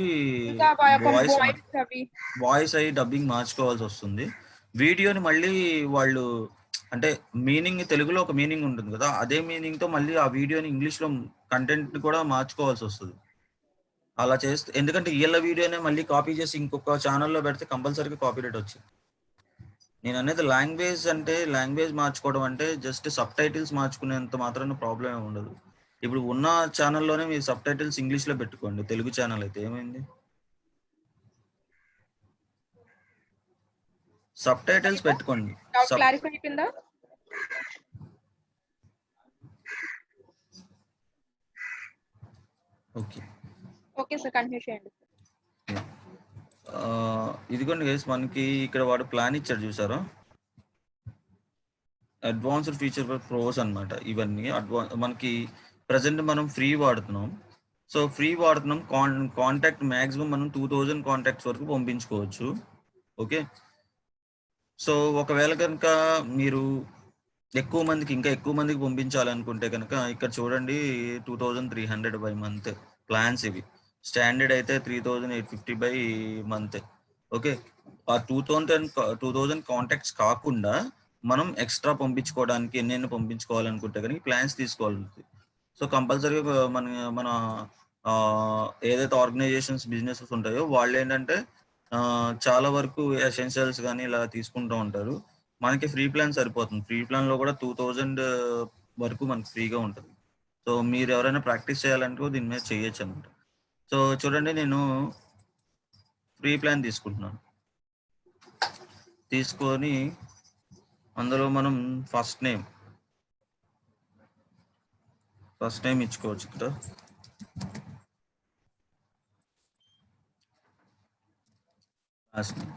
వాయిస్ అవి డబ్బింగ్ మార్చుకోవాల్సి వస్తుంది. వీడియోని మళ్ళీ వాళ్ళు అంటే మీనింగ్ తెలుగులో ఒక మీనింగ్ ఉంటుంది కదా, అదే మీనింగ్ తో మళ్ళీ ఆ వీడియోని ఇంగ్లీష్ లో కంటెంట్ కూడా మార్చుకోవాల్సి వస్తుంది. అలా చేస్తే ఎందుకంటే వీళ్ళ వీడియోనే మళ్ళీ కాపీ చేసి ఇంకొక ఛానల్లో పెడితే కంపల్సరీగా కాపీరైట్ వచ్చింది. నేను అనేది లాంగ్వేజ్ అంటే లాంగ్వేజ్ మార్చుకోవడం అంటే జస్ట్ సబ్ టైటిల్స్ మార్చుకునేంత మాత్రాన ప్రాబ్లం ఏమి ఉండదు. ఇప్పుడు ఉన్న ఛానల్లోనే మీరు సబ్ టైటిల్స్ ఇంగ్లీష్ లో పెట్టుకోండి, తెలుగు ఛానల్ అయితే ఏమైంది? సబ్ టైటిల్స్ పెట్టుకోండి. క్లారిఫై అయిపోయిందా? ఓకే సార్, కంటిన్యూ చేయండి. ఇదిగోండి గైస్, మనకి ఇక్కడ వాడు ప్లాన్ ఇచ్చాడు చూసారా, అడ్వాన్స్డ్ ఫీచర్ ఫర్ ప్రోస్ అన్నమాట. ఇవన్నీ మనకి ప్రజెంట్ మనం ఫ్రీ వాడుతున్నాం. సో ఫ్రీ వాడుతున్నాం, కాంటాక్ట్ మ్యాక్సిమం మనం 2000 కాంటాక్ట్స్ వరకు పంపించుకోవచ్చు. ఓకే, సో ఒకవేళ కనుక మీరు ఇంకా ఎక్కువ మందికి పంపించాలనుకుంటే కనుక ఇక్కడ చూడండి 2300 బై మంత్ ప్లాన్స్ ఇవి. స్టాండర్డ్ అయితే 3850 బై మంత్. ఓకే, ఆ 2000 కాంటాక్ట్స్ కాకుండా మనం ఎక్స్ట్రా పంపించుకోవడానికి ఎన్నెన్ని పంపించుకోవాలనుకుంటే కనుక ప్లాన్స్ తీసుకోవాలి. సో కంపల్సరీగా మన ఏదైతే ఆర్గనైజేషన్స్ బిజినెసెస్ ఉంటాయో వాళ్ళు ఏంటంటే చాలా వరకు ఎసెన్షియల్స్ కానీ ఇలా తీసుకుంటూ ఉంటారు. మనకి ఫ్రీ ప్లాన్ సరిపోతుంది. ఫ్రీ ప్లాన్లో కూడా 2000 వరకు మనకి ఫ్రీగా ఉంటుంది. సో మీరు ఎవరైనా ప్రాక్టీస్ చేయాలంటే దీని మీద చేయొచ్చు అనమాట. సో చూడండి, నేను ఫ్రీ ప్లాన్ తీసుకుంటున్నాను. తీసుకొని అందులో మనం ఫస్ట్ నేమ్ ఇచ్చుకోవచ్చు. ఇక్కడ లాస్ట్ నేమ్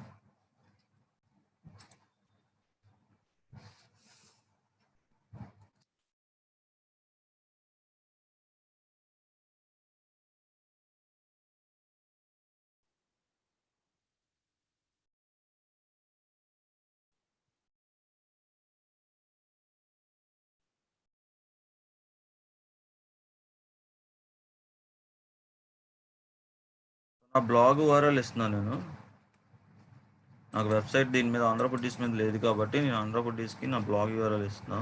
నా బ్లాగ్ URL ఇస్తున్నాను నేను. నాకు వెబ్సైట్ దీని మీద ఆంధ్రప్రదేశ్ మీద లేదు కాబట్టి నేను ఆంధ్రప్రదేశ్కి నా బ్లాగ్ URL ఇస్తున్నా.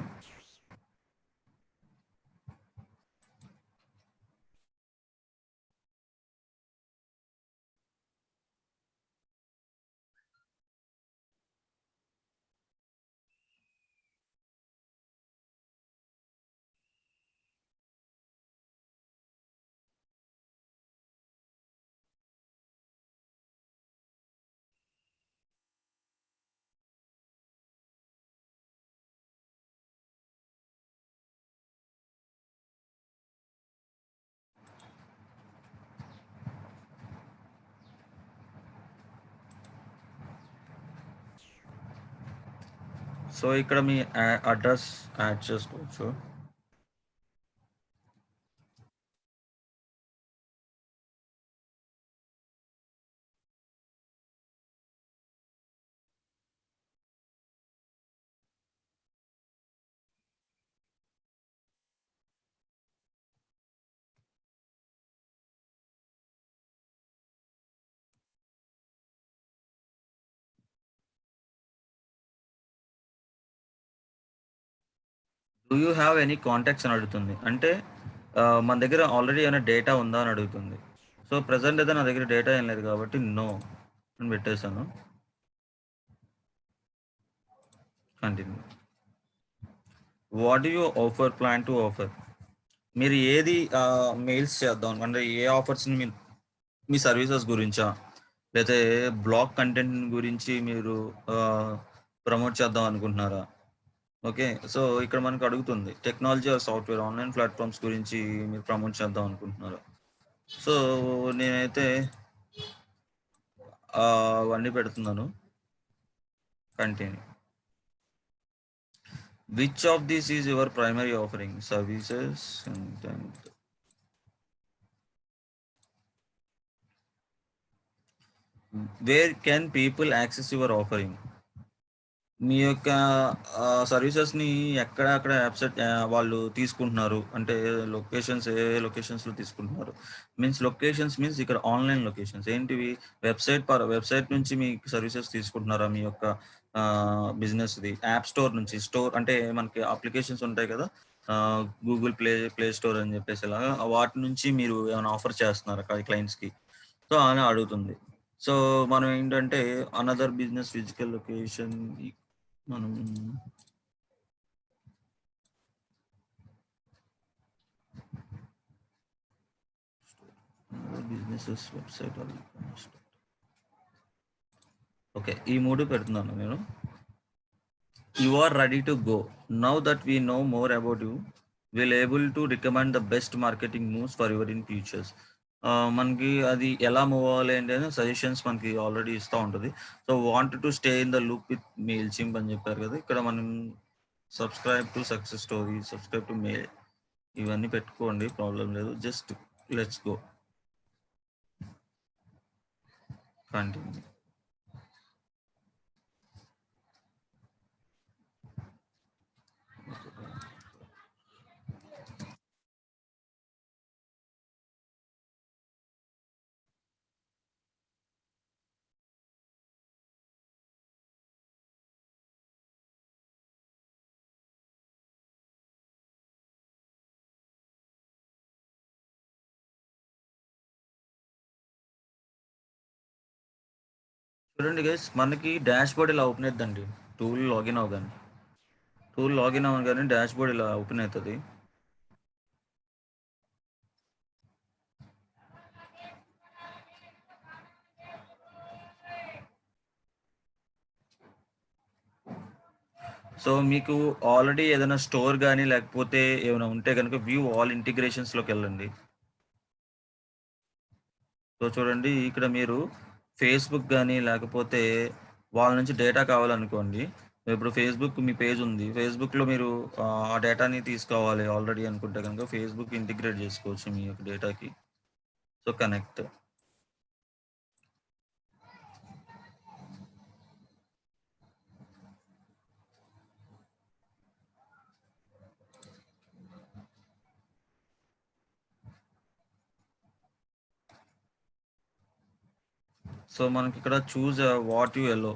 సో ఇక్కడ మీ అడ్రస్ యాడ్ చేసుకోవచ్చు. Do you have any contacts అని అడుగుతుంది. అంటే మన దగ్గర ఆల్రెడీ ఏమైనా డేటా ఉందా అని అడుగుతుంది. సో ప్రజెంట్ అయితే నా దగ్గర డేటా ఏం లేదు కాబట్టి నో అని పెట్టేశాను. Continue. What do you offer, plan to offer? మీరు ఏది మెయిల్స్ చేద్దాం అంటే ఏ ఆఫర్స్ని మీ సర్వీసెస్ గురించా, లేకపోతే బ్లాగ్ కంటెంట్ గురించి మీరు ప్రమోట్ చేద్దాం అనుకుంటున్నారా? ఓకే, సో ఇక్కడ మనకు అడుగుతుంది technology or software online platforms గురించి మీరు ప్రమోట్ చేద్దాం అనుకుంటున్నారా? సో నేనైతే అవన్నీ పెడుతున్నాను. Continue. Which of this is your primary offering? Services, content. Where can people access your offering? మీ యొక్క సర్వీసెస్ని ఎక్కడెక్కడ వెబ్సైట్ వాళ్ళు తీసుకుంటున్నారు అంటే లొకేషన్స్, ఏ లొకేషన్స్లో తీసుకుంటున్నారు? లొకేషన్స్ మీన్స్ ఇక్కడ ఆన్లైన్ లొకేషన్స్ ఏంటివి? వెబ్సైట్ నుంచి మీ సర్వీసెస్ తీసుకుంటున్నారా? మీ యొక్క బిజినెస్ది యాప్ స్టోర్ నుంచి, స్టోర్ అంటే మనకి అప్లికేషన్స్ ఉంటాయి కదా, గూగుల్ ప్లే స్టోర్ అని చెప్పేసి ఇలాగా, వాటి నుంచి మీరు ఏమైనా ఆఫర్ చేస్తున్నారా క్లయింట్స్కి? సో అని అడుగుతుంది. సో మనం ఏంటంటే అనదర్ బిజినెస్ ఫిజికల్ లొకేషన్ మనం బిజినెసెస్ వెబ్సైట్. ఓకే, ఈ 3 పెడుతున్నాను నేను. You are ready to go. Now that we know more about you, will able to recommend the best marketing moves for your in futures. మనకి అది ఎలా move అవ్వాలి అంటే suggestions మనకి ఆల్రెడీ ఇస్తూ ఉంటుంది. So want to stay in the loop with Mailchimp అని చెప్పారు కదా, ఇక్కడ మనం subscribe to success story, subscribe to mail, ఇవన్నీ పెట్టుకోండి, ప్రాబ్లం లేదు. Just let's go. కంటిన్యూ. చూడండి గైస్, మనకి డాష్ బోర్డ్ ఇలా ఓపెన్ అవుతుందండి. టూల్ లాగిన్ అవ్వగానే డాష్ బోర్డ్ ఇలా ఓపెన్ అవుతుంది. సో మీకు ఆల్రెడీ ఏదైనా స్టోర్ కానీ లేకపోతే ఏమైనా ఉంటే కనుక వ్యూ ఆల్ ఇంటిగ్రేషన్స్లోకి వెళ్ళండి. సో చూడండి, ఇక్కడ మీరు ఫేస్బుక్ కానీ లేకపోతే వాళ్ళ నుంచి డేటా కావాలనుకోండి. ఇప్పుడు ఫేస్బుక్ మీ పేజ్ ఉంది, ఫేస్బుక్లో మీరు ఆ డేటాని తీసుకోవాలి ఆల్రెడీ అనుకుంటే కనుక ఫేస్బుక్ ఇంటిగ్రేట్ చేసుకోవచ్చు మీ యొక్క డేటాకి. So connect. సో మనకి ఇక్కడ choose what you allow.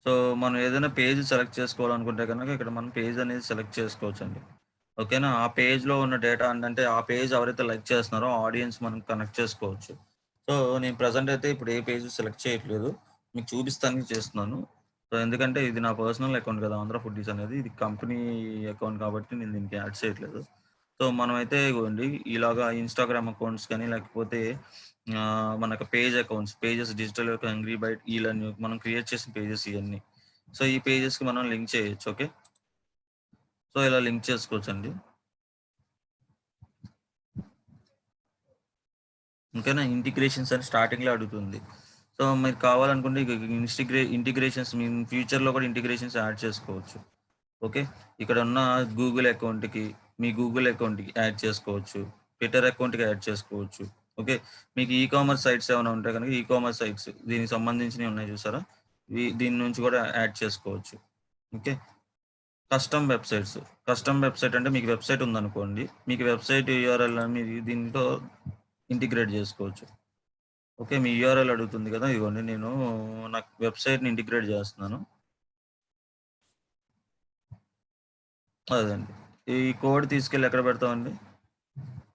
So మనం ఏదైనా పేజ్ సెలెక్ట్ చేసుకోవాలనుకుంటే కనుక ఇక్కడ మనం పేజ్ అనేది సెలెక్ట్ చేసుకోవచ్చు అండి. ఓకేనా? ఆ పేజ్లో ఉన్న డేటా అంటే ఆ పేజ్ ఎవరైతే లైక్ చేస్తున్నారో ఆడియన్స్ మనం కనెక్ట్ చేసుకోవచ్చు. సో నేను ప్రజెంట్ అయితే ఇప్పుడు ఏ పేజ్ సెలెక్ట్ చేయట్లేదు, మీకు చూపిస్తానికి చేస్తున్నాను. సో ఎందుకంటే ఇది నా పర్సనల్ అకౌంట్ కదా, ఆంధ్ర ఫుడ్డీస్ అనేది, ఇది కంపెనీ అకౌంట్ కాబట్టి నేను దీనికి యాడ్ చేయట్లేదు. సో మనమైతే ఇవ్వండి ఇలాగా ఇన్స్టాగ్రామ్ అకౌంట్స్ కానీ లేకపోతే మనకు పేజ్ అకౌంట్స్, పేజెస్ డిజిటల్ యొక్క హంగ్రీ బైట్ వీళ్ళని మనం క్రియేట్ చేసిన పేజెస్ ఇవన్నీ. సో ఈ పేజెస్కి మనం లింక్ చేయొచ్చు. ఓకే, సో ఇలా లింక్ చేసుకోవచ్చు అండి. ఓకేనా? ఇంటిగ్రేషన్స్ అని స్టార్టింగ్లో అడుగుతుంది. సో మీరు కావాలనుకుంటే ఇంటిగ్రేషన్స్ మీ ఫ్యూచర్లో కూడా ఇంటిగ్రేషన్స్ యాడ్ చేసుకోవచ్చు. ఓకే, ఇక్కడ ఉన్న గూగుల్ అకౌంట్కి మీ గూగుల్ అకౌంట్కి యాడ్ చేసుకోవచ్చు, ట్విట్టర్ అకౌంట్కి యాడ్ చేసుకోవచ్చు. ఓకే, మీకు ఈ కామర్స్ సైట్స్ ఏమైనా ఉంటాయి కనుక ఈ కామర్స్ సైట్స్ దీనికి సంబంధించినవి ఉన్నాయి చూసారా, దీని నుంచి కూడా యాడ్ చేసుకోవచ్చు. ఓకే, కస్టమ్ వెబ్సైట్ అంటే మీకు వెబ్సైట్ ఉందనుకోండి, మీకు వెబ్సైట్ యూఆర్ఎల్ మీరు దీంతో ఇంటిగ్రేట్ చేసుకోవచ్చు. ఓకే, మీ యూఆర్ఎల్ అడుగుతుంది కదా, ఇవ్వండి నేను నాకు వెబ్సైట్ని ఇంటిగ్రేట్ చేస్తున్నాను. అదండి, ఈ కోడ్ తీసుకెళ్ళి ఎక్కడ పెడతామండి,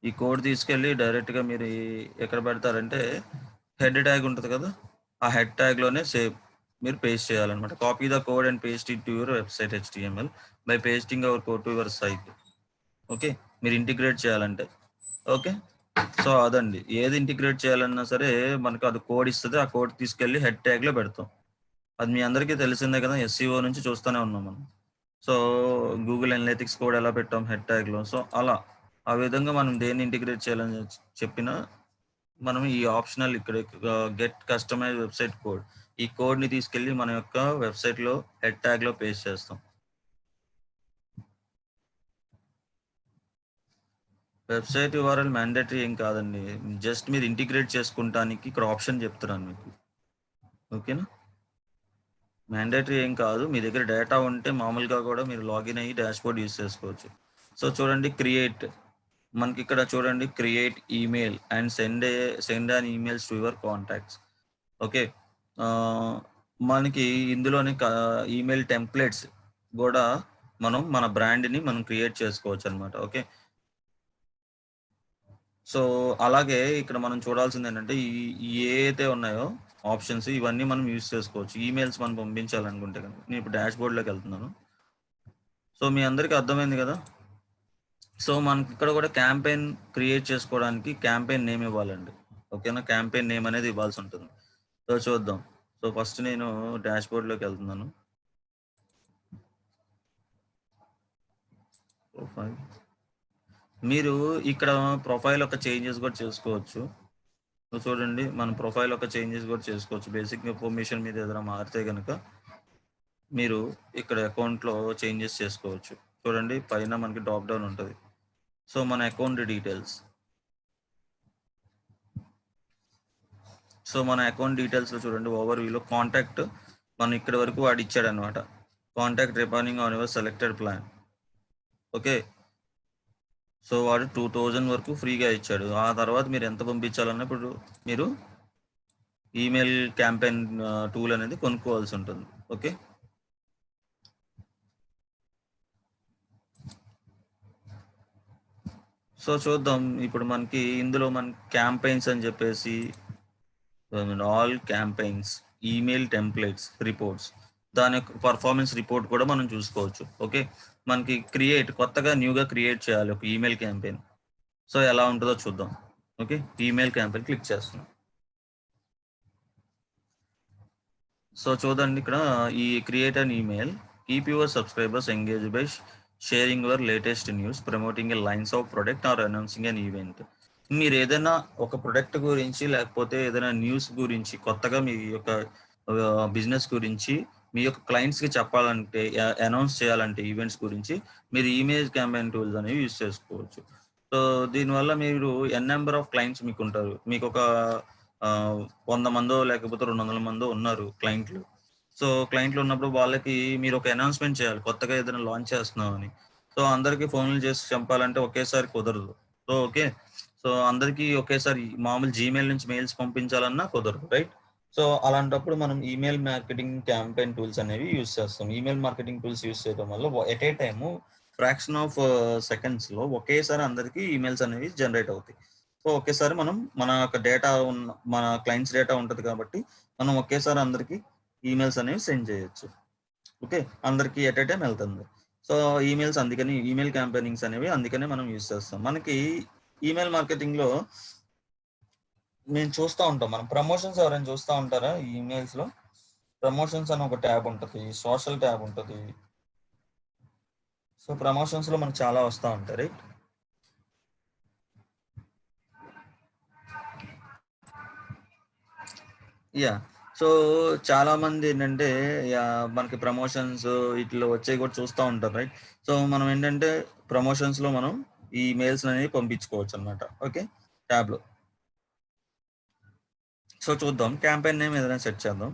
ఈ కోడ్ తీసుకెళ్ళి డైరెక్ట్గా మీరు ఎక్కడ పెడతారంటే హెడ్ ట్యాగ్ ఉంటుంది కదా, ఆ హెడ్ ట్యాగ్లోనే సేవ్ మీరు పేస్ట్ చేయాలన్నమాట. Copy the code and paste it to your website HTML by pasting our code to your site. Okay, మీరు ఇంటిగ్రేట్ చేయాలంటే. ఓకే, సో అదండి, ఏది ఇంటిగ్రేట్ చేయాలన్నా సరే మనకు అది కోడ్ ఇస్తుంది, ఆ కోడ్ తీసుకెళ్ళి హెడ్ ట్యాగ్లో పెడతాం. అది మీ అందరికీ తెలిసిందే కదా, SEO నుంచి చూస్తూనే ఉన్నాం మనం. సో గూగుల్ అనలిటిక్స్ కోడ్ ఎలా పెట్టాం హెడ్ ట్యాగ్లో, సో అలా ఆ విధంగా మనం దేన్ని ఇంటిగ్రేట్ చేయాలని చెప్పినా మనం ఈ ఆప్షనల్ ఇక్కడ గెట్ కస్టమైజ్ వెబ్సైట్ కోడ్, ఈ కోడ్ని తీసుకెళ్ళి మన యొక్క వెబ్సైట్లో హెడ్ ట్యాగ్లో పేస్ట్ చేస్తాం. వెబ్సైట్ యూఆర్ఎల్ మ్యాండేటరీ ఏం కాదండి, జస్ట్ మీరు ఇంటిగ్రేట్ చేసుకుంటానికి ఇక్కడ ఆప్షన్ చెప్తున్నాను మీకు. ఓకేనా, మ్యాండేటరీ ఏం కాదు, మీ దగ్గర డేటా ఉంటే మామూలుగా కూడా మీరు లాగిన్ అయ్యి డాష్బోర్డ్ యూస్ చేసుకోవచ్చు. సో చూడండి, క్రియేట్, మనకి ఇక్కడ చూడండి create email and send an emails to your contacts. Okay, మనకి ఇందులోని ఈమెయిల్ టెంప్లెట్స్ కూడా మనం మన బ్రాండ్ని మనం క్రియేట్ చేసుకోవచ్చు అనమాట. ఓకే, సో అలాగే ఇక్కడ మనం చూడాల్సింది ఏంటంటే ఏదైతే ఉన్నాయో ఆప్షన్స్ ఇవన్నీ మనం యూజ్ చేసుకోవచ్చు. ఈమెయిల్స్ మనం పంపించాలనుకుంటే కనుక నేను ఇప్పుడు డాష్బోర్డ్లోకి వెళ్తున్నాను. సో మీ అందరికీ అర్థమైంది కదా. సో మనకి ఇక్కడ కూడా క్యాంపెయిన్ క్రియేట్ చేసుకోవడానికి క్యాంపెయిన్ నేమ్ ఇవ్వాలండి. ఓకేనా, క్యాంపెయిన్ నేమ్ అనేది ఇవ్వాల్సి ఉంటుంది. సో చూద్దాం. సో ఫస్ట్ నేను డాష్బోర్డ్లోకి వెళ్తున్నాను. ప్రొఫైల్, మీరు ఇక్కడ ప్రొఫైల్ ఒక చేంజెస్ కూడా చేసుకోవచ్చు. సో చూడండి, మన ప్రొఫైల్ ఒక చేంజెస్ కూడా చేసుకోవచ్చు. బేసిక్ ఇన్ఫర్మేషన్ మీద ఏదైనా మారితే కనుక మీరు ఇక్కడ అకౌంట్లో చేంజెస్ చేసుకోవచ్చు. చూడండి పైన మనకి డ్రాప్ డౌన్ ఉంటుంది. సో మన అకౌంట్ డీటెయిల్స్, సో మన అకౌంట్ డీటెయిల్స్లో చూడండి ఓవర్వ్యూలో కాంటాక్ట్ మనం ఇక్కడ వరకు వాడు ఇచ్చాడు అనమాట. Contact remaining on your selected plan. Okay, so వాడు 2000 వరకు ఫ్రీగా ఇచ్చాడు. ఆ తర్వాత మీరు ఎంత పంపించాలన్నప్పుడు మీరు ఈమెయిల్ క్యాంపెయిన్ టూల్ అనేది కొనుక్కోవాల్సి ఉంటుంది. ఓకే, సో చూద్దాం. ఇప్పుడు మనకి ఇందులో మన క్యాంపెయిన్స్ అని చెప్పేసి all campaigns, email templates, reports, దాని యొక్క పర్ఫార్మెన్స్ రిపోర్ట్ కూడా మనం చూసుకోవచ్చు. ఓకే, మనకి కొత్తగా న్యూగా క్రియేట్ చేయాలి ఒక ఈమెయిల్ క్యాంపెయిన్. సో ఎలా ఉంటుందో చూద్దాం. ఓకే, ఈమెయిల్ క్యాంపెయిన్ క్లిక్ చేస్తున్నాం. సో చూడండి ఇక్కడ ఈ create an email, keep your subscribers engage by sharing your latest news, promoting a lines of product are announcing an event. మీరు ఏదైనా ఒక ప్రొడక్ట్ గురించి లేకపోతే ఏదైనా న్యూస్ గురించి కొత్తగా మీ యొక్క బిజినెస్ గురించి మీ యొక్క క్లయింట్స్కి చెప్పాలంటే, అనౌన్స్ చేయాలంటే ఈవెంట్స్ గురించి మీరు ఈమెయిల్ క్యాంపెయిన్ టూల్స్ అనేవి యూజ్ చేసుకోవచ్చు. సో దీనివల్ల మీరు నెంబర్ ఆఫ్ క్లయింట్స్ మీకు ఉంటారు. మీకు ఒక 100 మందో లేకపోతే 200 మందో ఉన్నారు క్లయింట్లు. సో క్లయింట్లు ఉన్నప్పుడు వాళ్ళకి మీరు ఒక అనౌన్స్మెంట్ చేయాలి, కొత్తగా ఏదైనా లాంచ్ చేస్తున్నాం అని. సో అందరికీ ఫోన్లు చేసి చెప్పాలంటే ఒకేసారి కుదరదు. సో ఓకే, సో అందరికీ ఒకేసారి మామూలు జీమెయిల్ నుంచి మెయిల్స్ పంపించాలన్నా కుదరదు, రైట్? సో అలాంటప్పుడు మనం ఈమెయిల్ మార్కెటింగ్ క్యాంపెయిన్ టూల్స్ అనేవి యూజ్ చేస్తాం. ఈమెయిల్ మార్కెటింగ్ టూల్స్ యూజ్ చేయడం వల్ల at a time fraction of సెకండ్స్లో ఒకేసారి అందరికీ ఈమెయిల్స్ అనేవి జనరేట్ అవుతాయి. సో ఒకేసారి మనం మన యొక్క డేటా మన క్లయింట్స్ డేటా ఉంటుంది కాబట్టి మనం ఒకేసారి అందరికీ ఈమెయిల్స్ అనేవి సెండ్ చేయొచ్చు. ఓకే, అందరికీ ఎట్ ఏ టైం వెళ్తుంది. సో ఈమెయిల్స్ అందుకని ఈమెయిల్ క్యాంపెయినింగ్స్ అనేవి అందుకనే మనం యూజ్ చేస్తాం. మనకి ఈమెయిల్ మార్కెటింగ్లో మేము చూస్తూ ఉంటాం, మనం ప్రమోషన్స్ ఎవరైనా చూస్తూ ఉంటారా? ఈమెయిల్స్లో ప్రమోషన్స్ అని ఒక ట్యాబ్ ఉంటుంది, సోషల్ ట్యాబ్ ఉంటుంది. సో ప్రమోషన్స్లో మనకు చాలా వస్తూ ఉంటాయి, రైట్? యా, సో చాలా మంది ఏంటంటే మనకి ప్రమోషన్స్ ఇట్లా వచ్చేవి కూడా చూస్తూ ఉంటారు, రైట్? సో మనం ఏంటంటే ప్రమోషన్స్ లో మనం ఈ మెయిల్స్ అనేవి పంపించుకోవచ్చు అనమాట. ఓకే, ట్యాబ్ లో. సో చూద్దాం, క్యాంపెయిన్ నేమ్ ఏదైనా సెట్ చేద్దాం.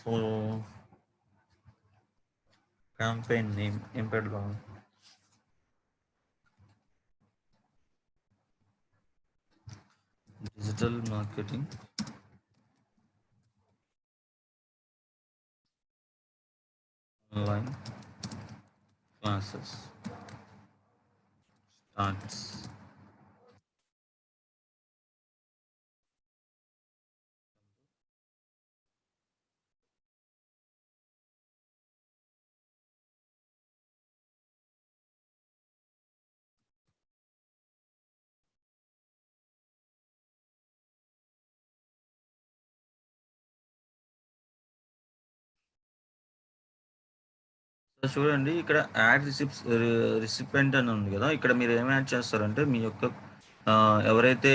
సో క్యాంపెయిన్ నేమ్ ఏం పెడదాం? Digital marketing online classes starts. So చూడండి, ఇక్కడ యాడ్ రిసిపెంట్ అని ఉంది కదా, ఇక్కడ మీరు ఏం యాడ్ చేస్తారంటే మీ యొక్క ఎవరైతే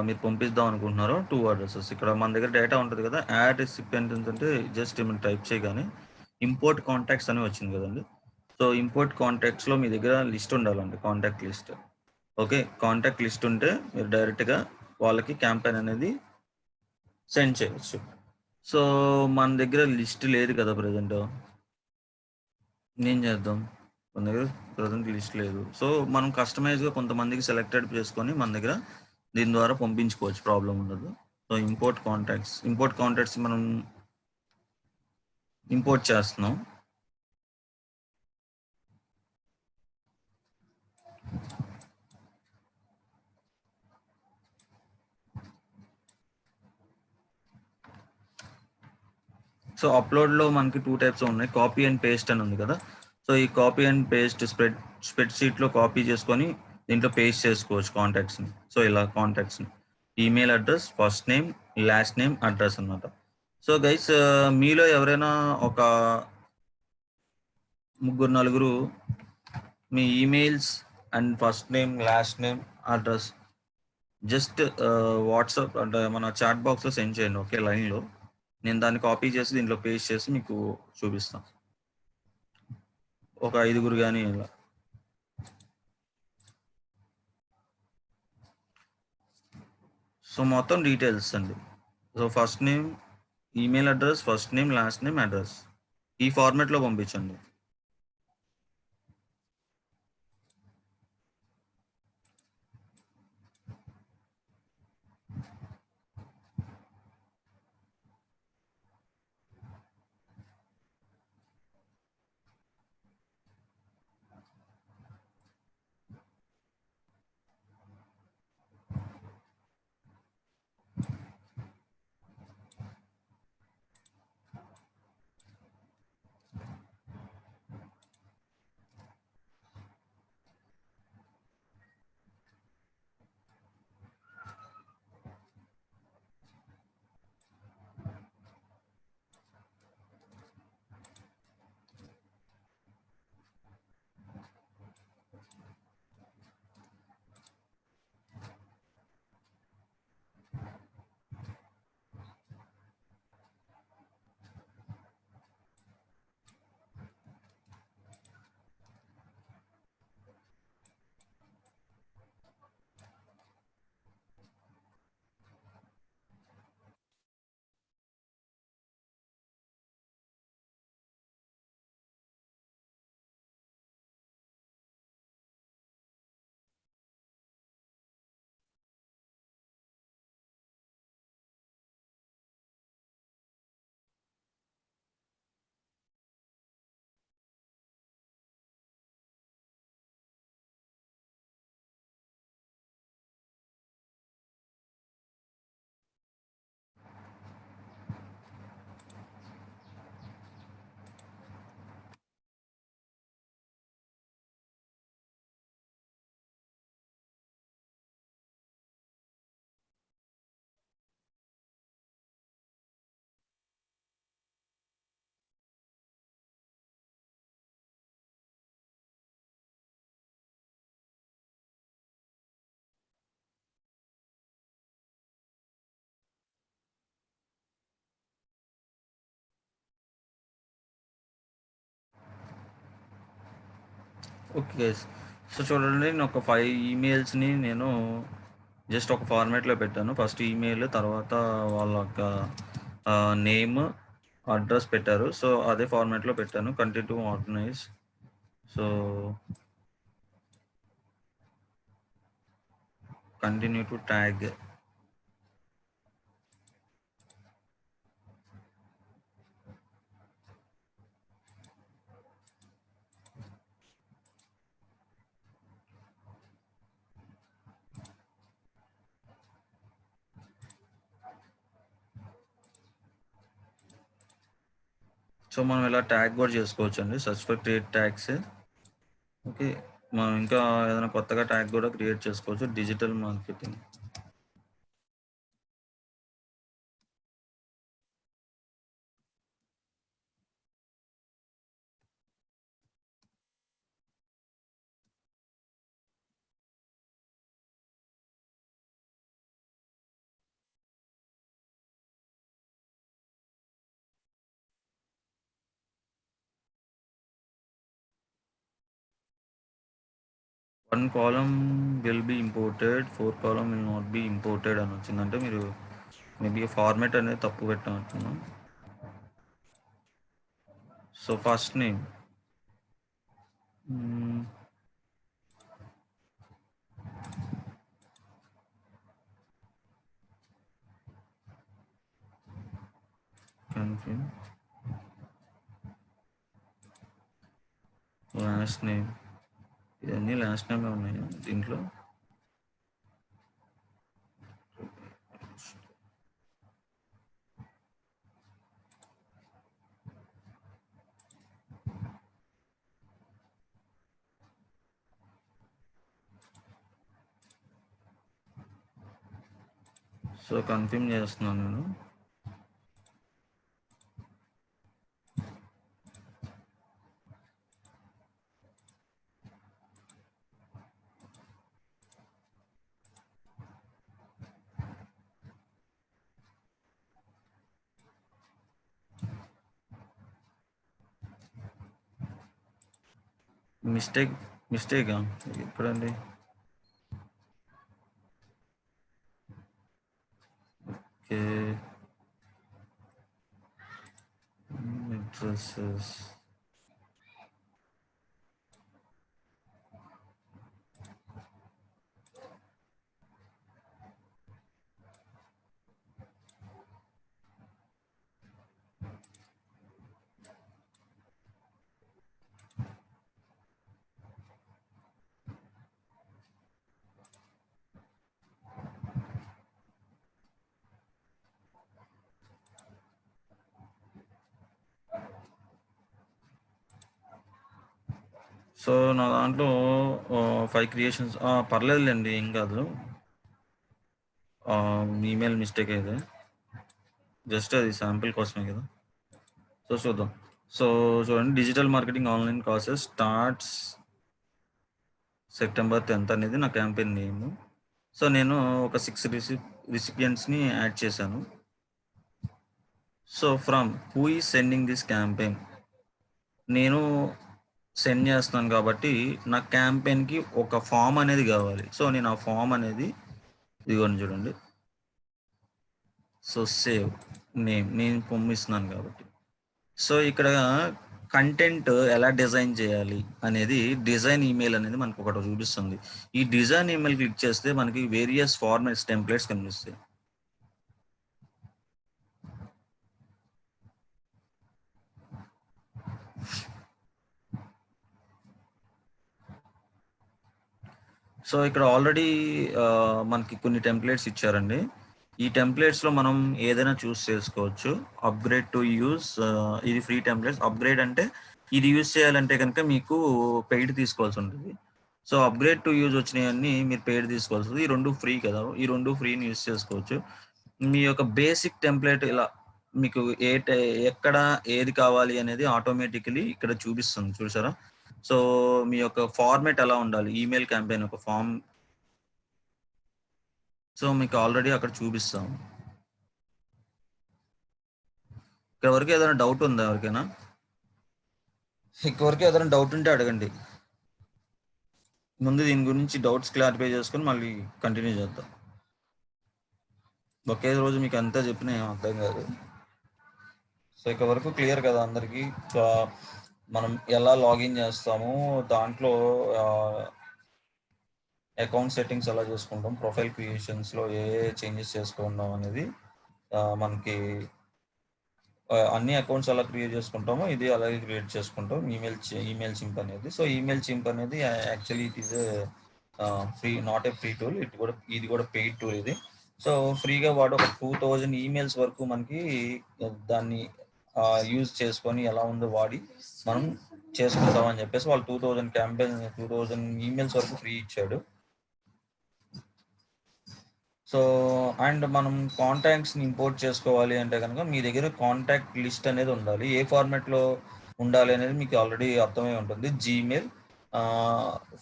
మీరు పంపిద్దాం అనుకుంటున్నారో 2 అడ్రసెస్. ఇక్కడ మన దగ్గర డేటా ఉంటుంది కదా, యాడ్ రిసిపెంట్ అంటే జస్ట్ ఏమైనా టైప్ చేయగానే ఇంపోర్ట్ కాంటాక్ట్స్ అని వచ్చింది కదండి. సో ఇంపోర్ట్ కాంటాక్ట్స్లో మీ దగ్గర లిస్ట్ ఉండాలండి, contact list. Okay, contact list ఉంటే మీరు డైరెక్ట్గా వాళ్ళకి క్యాంపెయిన్ అనేది సెండ్ చేయవచ్చు. సో మన దగ్గర లిస్ట్ లేదు కదా ప్రజెంట్, ఏం చేద్దాం? మన దగ్గర ప్రజెంట్ లిస్ట్ లేదు. సో మనం కస్టమైజ్గా కొంతమందికి సెలెక్టెడ్ చేసుకొని మన దగ్గర దీని ద్వారా పంపించుకోవచ్చు, ప్రాబ్లం ఉండదు. సో ఇంపోర్ట్ కాంటాక్ట్స్ మనం ఇంపోర్ట్ చేస్తున్నాం. సో అప్లోడ్లో మనకి 2 టైప్స్ ఉన్నాయి, కాపీ అండ్ పేస్ట్ అని ఉంది కదా. సో ఈ కాపీ అండ్ పేస్ట్ స్ప్రెడ్ షీట్లో కాపీ చేసుకొని దీంట్లో పేస్ట్ చేసుకోవచ్చు కాంటాక్ట్స్ని. సో ఇలా కాంటాక్ట్స్ని email address, first name, last name, address అన్నమాట. సో గైస్, మీలో ఎవరైనా ఒక 3-4 మీ emails and first name, last name, address just WhatsApp అంటే మన చాట్ బాక్స్లో సెండ్ చేయండి. ఓకే, లైన్లో నేను దాన్ని కాపీ చేసి దీంట్లో పేస్ట్ చేసి మీకు చూపిస్తాను. ఒక 5 కానీ ఇలా. సో మొత్తం డీటెయిల్స్ అండి. So first name, email address, first name, last name, address ఈ ఫార్మాట్లో పంపించండి. ఓకే. సో చూడండి, నేను ఒక 5 ఈమెయిల్స్‌ని నేను జస్ట్ ఒక ఫార్మాట్‌లో పెట్టాను. ఫస్ట్ ఈమెయిల్, తర్వాత వాళ్ళ యొక్క నేమ్, అడ్రస్ పెట్టారు. సో అదే ఫార్మాట్‌లో పెట్టాను. Continue to organise. So continue to tag. So మనం ఇలా ట్యాగ్ కూడా చేసుకోవచ్చండి. Search for create tags. Okay. మనం ఇంకా ఏదైనా కొత్తగా ట్యాగ్ కూడా క్రియేట్ చేసుకోవచ్చు. Digital marketing. One column will be imported, 4 column will not be imported అని వచ్చిందంటే మీరు మేబీ ఫార్మాట్ అనేది తప్పు పెట్టాను. So first name, confirm. Last name, ఇవన్నీ లాస్ట్ నేమ్ ఉన్నాయి దీంట్లో. సో కన్ఫర్మ్ చేస్తున్నాను నేను. మిస్టేకా ఎక్కడండి? Okay, addresses. సో నా దాంట్లో 5 క్రియేషన్స్ పర్లేదులేండి, ఏం కాదు. ఈమెయిల్ మిస్టేక్ అయితే జస్ట్ అది శాంపిల్ కోసమే కదా. సో చూద్దాం. సో చూడండి, digital marketing online courses starts September 10th అనేది నా క్యాంపెయిన్ నేమ్. సో నేను ఒక 6 రిసిపియంట్స్ని యాడ్ చేశాను. So from who is sending this campaign, నేను సెండ్ చేస్తున్నాను కాబట్టి నా క్యాంపెయిన్కి ఒక ఫామ్ అనేది కావాలి. సో నేను ఆ ఫామ్ అనేది ఇదిగోండి చూడండి. సో సేవ్ నేమ్, నేను పంపిస్తున్నాను కాబట్టి. సో ఇక్కడ కంటెంట్ ఎలా డిజైన్ చేయాలి అనేది డిజైన్ ఈమెయిల్ అనేది మనకు ఒకటి చూపిస్తుంది. ఈ డిజైన్ ఈమెయిల్ క్లిక్ చేస్తే మనకి వేరియస్ ఫార్మాట్స్ టెంప్లెట్స్ కనిపిస్తాయి. సో ఇక్కడ ఆల్రెడీ మనకి కొన్ని టెంప్లెట్స్ ఇచ్చారండి. ఈ టెంప్లెట్స్లో మనం ఏదైనా చూస్ చేసుకోవచ్చు. అప్గ్రేడ్ టు యూజ్, ఇది ఫ్రీ టెంప్లెట్స్. అప్గ్రేడ్ అంటే ఇది యూజ్ చేయాలంటే కనుక మీకు పెయిడ్ తీసుకోవాల్సి ఉంటుంది. సో అప్గ్రేడ్ టు యూజ్ వచ్చినాయన్నీ మీరు పెయిడ్ తీసుకోవాల్సి ఉంటుంది. ఈ రెండు ఫ్రీ కదా, ఈ రెండు ఫ్రీని యూజ్ చేసుకోవచ్చు. మీ యొక్క బేసిక్ టెంప్లెట్ ఇలా మీకు ఎక్కడ ఏది కావాలి అనేది ఆటోమేటికలీ ఇక్కడ చూపిస్తుంది, చూసారా. సో మీ యొక్క ఫార్మాట్ ఎలా ఉండాలి, ఈమెయిల్ క్యాంపెయిన్ ఒక ఫామ్. సో మీకు ఆల్రెడీ అక్కడ చూపిస్తాం. ఇక్కడ వరకు ఏదైనా డౌట్ ఉందా ఎవరికైనా? ఇక్కడ వరకు ఏదైనా డౌట్ ఉంటే అడగండి. ముందు దీని గురించి డౌట్స్ క్లారిఫై చేసుకొని మళ్ళీ కంటిన్యూ చేద్దాం. ఒకే రోజు మీకు అంతా చెప్పిన ఏం అర్థం కాదు. సో ఇక వరకు క్లియర్ కదా అందరికీ? సో మనం ఎలా లాగిన్ చేస్తాము, దాంట్లో అకౌంట్ సెట్టింగ్స్ ఎలా చేసుకుంటాం, ప్రొఫైల్ క్రియేషన్స్లో ఏ చేంజెస్ చేసుకుంటాం అనేది మనకి అన్ని అకౌంట్స్ ఎలా క్రియేట్ చేసుకుంటామో ఇది అలాగే క్రియేట్ చేసుకుంటాం. ఈమెయిల్ చింప్ అనేది. సో ఈమెయిల్ చింప్ అనేది actually it is free, not a free tool. ఇది కూడా పెయిడ్ టూల్ ఇది. సో ఫ్రీగా వాడు ఒక 2000 ఈమెయిల్స్ వరకు మనకి దాన్ని యూజ్ చేసుకొని ఎలా ఉందో వాడి మనం చేసుకుంటామని చెప్పేసి వాళ్ళు 2000 ఈమెయిల్స్ వరకు ఫ్రీ ఇచ్చాడు. సో అండ్ మనం కాంటాక్ట్స్ని ఇంపోర్ట్ చేసుకోవాలి అంటే కనుక మీ దగ్గర కాంటాక్ట్ లిస్ట్ అనేది ఉండాలి. ఏ ఫార్మాట్లో ఉండాలి అనేది మీకు ఆల్రెడీ అర్థమై ఉంటుంది. Gmail,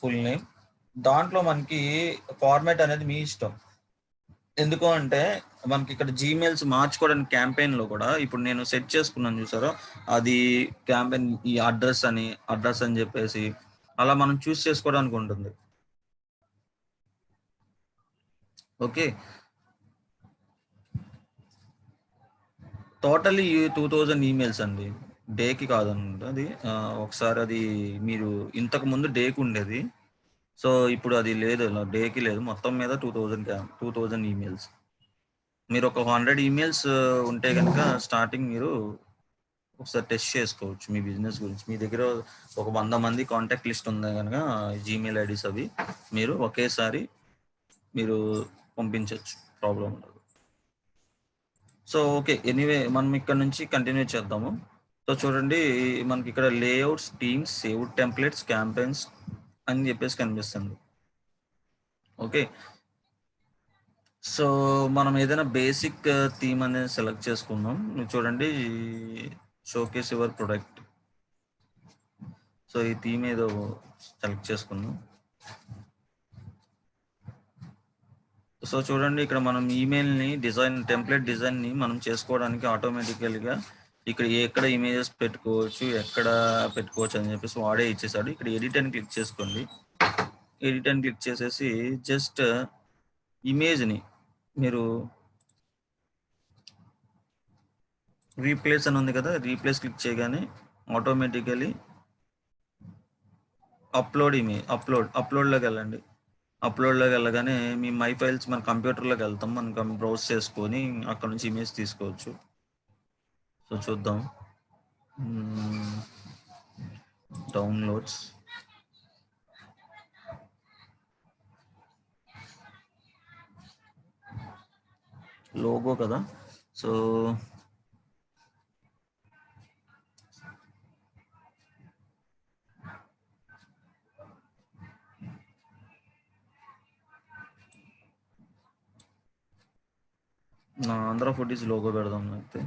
full name. దాంట్లో మనకి ఫార్మాట్ అనేది మీ ఇష్టం. ఎందుకు అంటే మనకి ఇక్కడ జీమెయిల్స్ మార్చుకోవడానికి క్యాంపెయిన్లో కూడా ఇప్పుడు నేను సెట్ చేసుకున్నాను చూసారో, అది క్యాంపెయిన్ ఈ అడ్రస్ అని చెప్పేసి అలా మనం చూస్ చేసుకోవడానికి ఉంటుంది. ఓకే, టోటల్లీ 2000 ఈమెయిల్స్ అండి, డేకి కాదన్నమాట అది. ఒకసారి అది మీరు ఇంతకు ముందు డేకి ఉండేది, సో ఇప్పుడు అది లేదు, డేకి లేదు, మొత్తం మీద 2000 ఈమెయిల్స్. మీరు ఒక 100 ఈమెయిల్స్ ఉంటే కనుక స్టార్టింగ్ మీరు ఒకసారి టెస్ట్ చేసుకోవచ్చు మీ బిజినెస్ గురించి. మీ దగ్గర ఒక 100 మంది కాంటాక్ట్ లిస్ట్ ఉంది కనుక జీమెయిల్ ఐడీస్ అవి మీరు ఒకేసారి మీరు పంపించవచ్చు, ప్రాబ్లం ఉండదు. సో ఓకే, ఎనీవే మనం ఇక్కడ నుంచి కంటిన్యూ చేద్దాము. సో చూడండి, మనకి ఇక్కడ layouts, teams, saved templates, campaigns అని చెప్పేసి కనిపిస్తుంది. ఓకే, సో మనం ఏదైనా బేసిక్ థీమ్ అనేది సెలెక్ట్ చేసుకుందాం. మీరు చూడండి, షోకేస్ యువర్ ప్రొడక్ట్. సో ఈ థీమ్ ఏదో సెలెక్ట్ చేసుకుందాం. సో చూడండి, ఇక్కడ మనం ఈమెయిల్ని టెంప్లెట్ డిజైన్ని మనం చేసుకోవడానికి ఆటోమేటికల్గా ఎక్కడ ఇమేజెస్ పెట్టుకోవచ్చు, ఎక్కడ పెట్టుకోవచ్చు అని చెప్పేసి వాడే ఇచ్చేసాడు. ఇక్కడ ఎడిట్ అని క్లిక్ చేసుకోండి. ఎడిట్ అని క్లిక్ చేసేసి జస్ట్ ఇమేజ్ని మీరు రీప్లేస్ అని ఉంది కదా, రీప్లేస్ క్లిక్ చేయగానే ఆటోమేటికలీ అప్లోడ్లోకి వెళ్ళండి. అప్లోడ్లోకి వెళ్ళగానే మీ మై ఫైల్స్ మన కంప్యూటర్లోకి వెళ్తాం, మనం బ్రౌజ్ చేసుకొని అక్కడ నుంచి ఇమేజ్ తీసుకోవచ్చు. సో చూద్దాం, డౌన్లోడ్స్, లోగో కదా. సో నా ఆంధ్ర ఫుడ్ ఈజ్ లోగో పెడదాం అయితే.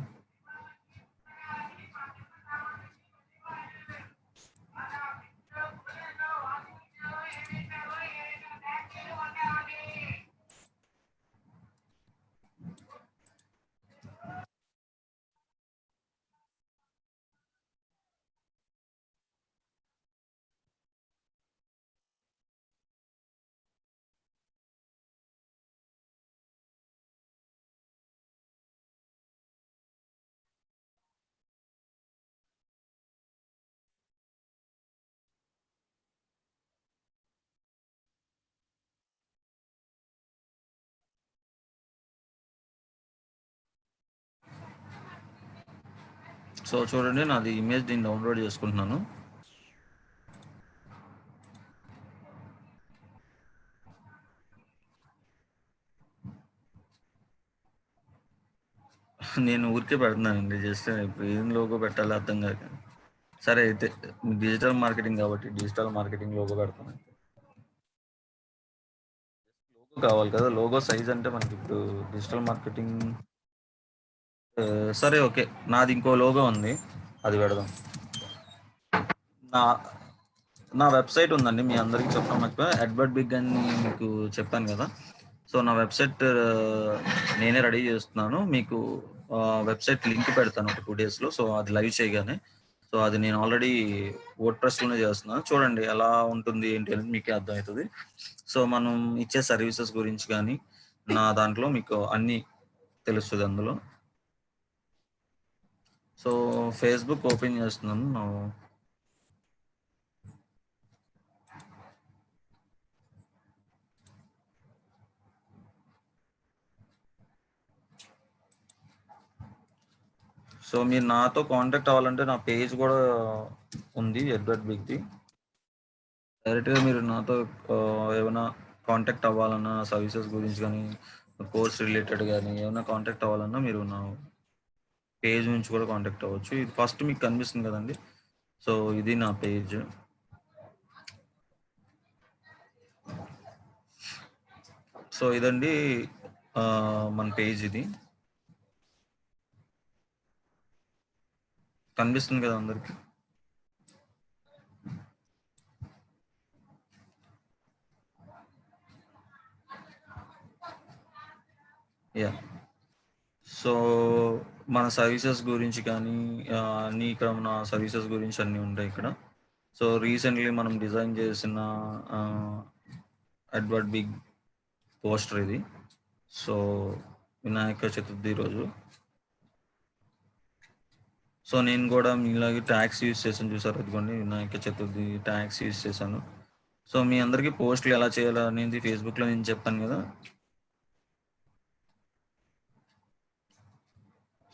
సో చూడండి, నాది ఇమేజ్ నేను డౌన్లోడ్ చేసుకుంటున్నాను. నేను ఊరికే పెడుతున్నానండి, జస్ట్ ఇప్పుడు ఏం లోగో పెట్టాలో అర్థం కాక. సరే అయితే డిజిటల్ మార్కెటింగ్ కాబట్టి డిజిటల్ మార్కెటింగ్ లోగో పెడతాను. లోగో కావాలి కదా, లోగో సైజ్ అంటే మనకి ఇప్పుడు డిజిటల్ మార్కెటింగ్. సరే ఓకే, నాది ఇంకో లోగో ఉంది, అది పెడదాం. నా వెబ్సైట్ ఉందండి, మీ అందరికీ చెప్పడం మర్చిపోయా. అడ్వర్ట్ బిగ్ అని మీకు చెప్పాను కదా. సో నా వెబ్సైట్ నేనే రెడీ చేస్తున్నాను. మీకు వెబ్సైట్ లింక్ పెడతాను ఒక 2 daysలో. సో అది లైవ్ చేయగానే సో అది నేను ఆల్రెడీ వర్డ్‌ప్రెస్‌లోనే చేస్తున్నాను. చూడండి ఎలా ఉంటుంది ఏంటి అనేది మీకే అర్థమవుతుంది. సో మనం ఇచ్చే సర్వీసెస్ గురించి కానీ నా దాంట్లో మీకు అన్నీ తెలుస్తుంది అందులో. సో ఫేస్‌బుక్ ఓపెన్ చేస్తున్నాను. సో మీరు నాతో కాంటాక్ట్ అవ్వాలంటే నా పేజ్ కూడా ఉంది ఎడ్వర్డ్ బిగ్ది. డైరెక్ట్గా మీరు నాతో ఏమైనా కాంటాక్ట్ అవ్వాలన్నా సర్వీసెస్ గురించి కానీ కోర్స్ రిలేటెడ్ కానీ ఏమైనా కాంటాక్ట్ అవ్వాలన్నా మీరు నా పేజ్ నుంచి కూడా కాంటాక్ట్ అవ్వచ్చు. ఇది ఫస్ట్ మీకు కనిపిస్తుంది కదండి. సో ఇది నా పేజ్. సో ఇదండి మన పేజ్. ఇది కనిపిస్తుంది కదా అందరికి. యా సో మన సర్వీసెస్ గురించి కానీ అన్ని ఇక్కడ మన సర్వీసెస్ గురించి అన్నీ ఉంటాయి ఇక్కడ. సో రీసెంట్లీ మనం డిజైన్ చేసిన ఎడ్వర్డ్ బిగ్ పోస్టర్ ఇది. సో వినాయక చతుర్థి రోజు. సో నేను కూడా మీలాగే ట్యాగ్స్ యూజ్ చేశాను, చూసారు అదిగోండి వినాయక చతుర్థి ట్యాగ్స్ యూజ్ చేశాను. సో మీ అందరికీ పోస్టులు ఎలా చేయాలనేది ఫేస్బుక్లో నేను చెప్పాను కదా.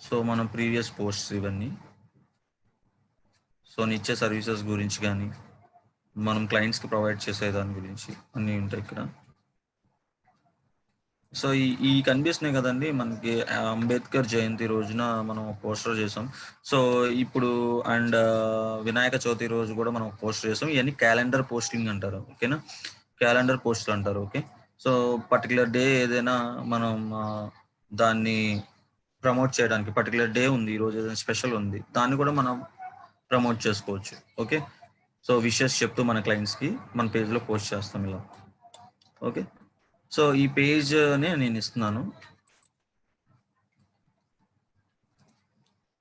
సో మన ప్రీవియస్ పోస్ట్స్ ఇవన్నీ. సో నిచ్చే సర్వీసెస్ గురించి కానీ మనం క్లయింట్స్కి ప్రొవైడ్ చేసే దాని గురించి అన్నీ ఉంటాయి ఇక్కడ. సో ఈ కనిపిస్తున్నాయి కదండి మనకి అంబేద్కర్ జయంతి రోజున మనం పోస్టర్ చేసాం. సో ఇప్పుడు అండ్ వినాయక చవితి రోజు కూడా మనం పోస్టర్ చేసాం. ఇవన్నీ క్యాలెండర్ పోస్టింగ్ అంటారు, ఓకేనా? క్యాలెండర్ పోస్టులు అంటారు, ఓకే. సో పర్టికులర్ డే ఏదైనా మనం దాన్ని ప్రమోట్ చేయడానికి పర్టికులర్ డే ఉంది, ఈరోజు ఏదైనా స్పెషల్ ఉంది, దాన్ని కూడా మనం ప్రమోట్ చేసుకోవచ్చు, ఓకే. సో విషెస్ చెప్తూ మన క్లయింట్స్కి మన పేజ్లో పోస్ట్ చేస్తాం ఇలా, ఓకే. సో ఈ పేజ్నే నేను ఇస్తున్నాను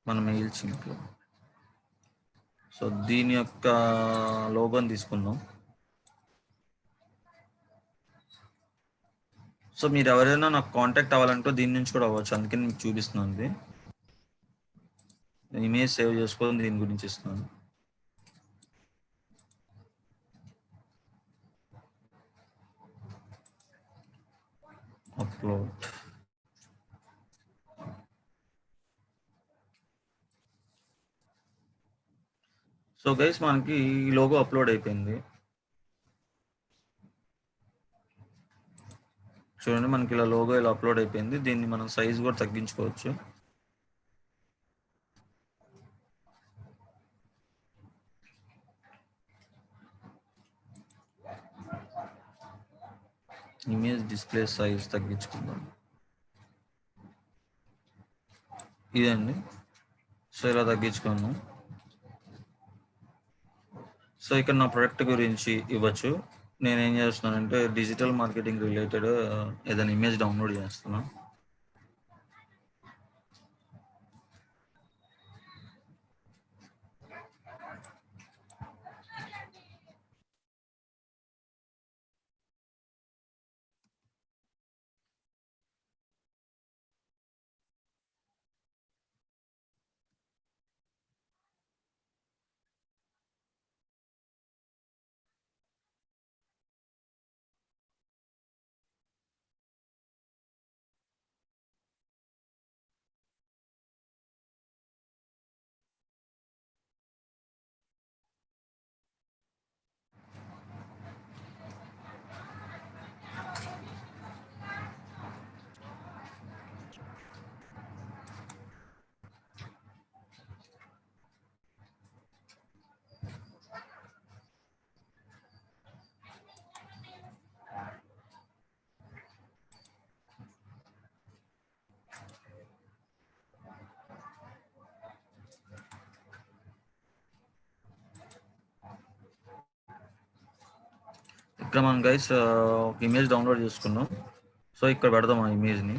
మన మెయిల్ చింక్లో. సో దీని యొక్క లోగోని తీసుకుందాం. సో మీరు ఎవరైనా నాకు కాంటాక్ట్ అవ్వాలంటే దీని నుంచి కూడా అవ్వచ్చు, అందుకని మీకు చూపిస్తున్నాను. ఇమేజ్ సేవ్ చేసుకొని దీని గురించి ఇస్తున్నాను. అప్లోడ్. సో గైస్ మనకి ఈ లోగో అప్లోడ్ అయిపోయింది. చూడండి మనకి ఇలా లోగో ఇలా అప్లోడ్ అయిపోయింది. దీన్ని మనం సైజ్ కూడా తగ్గించుకోవచ్చు. ఇమేజ్ డిస్ప్లే సైజ్ తగ్గించుకుందాం. ఇదండి. సో ఇలా తగ్గించుకున్నాం. సో ఇక్కడ నా ప్రొడక్ట్ గురించి ఇవ్వచ్చు. నేనేం చేస్తున్నానంటే డిజిటల్ మార్కెటింగ్ రిలేటెడ్ ఏదైనా ఇమేజ్ డౌన్లోడ్ చేస్తున్నాను. ఇక్కడ మనం గైస్ ఒక ఇమేజ్ డౌన్లోడ్ చేసుకున్నాం. సో ఇక్కడ పెడదాం ఆ ఇమేజ్ని.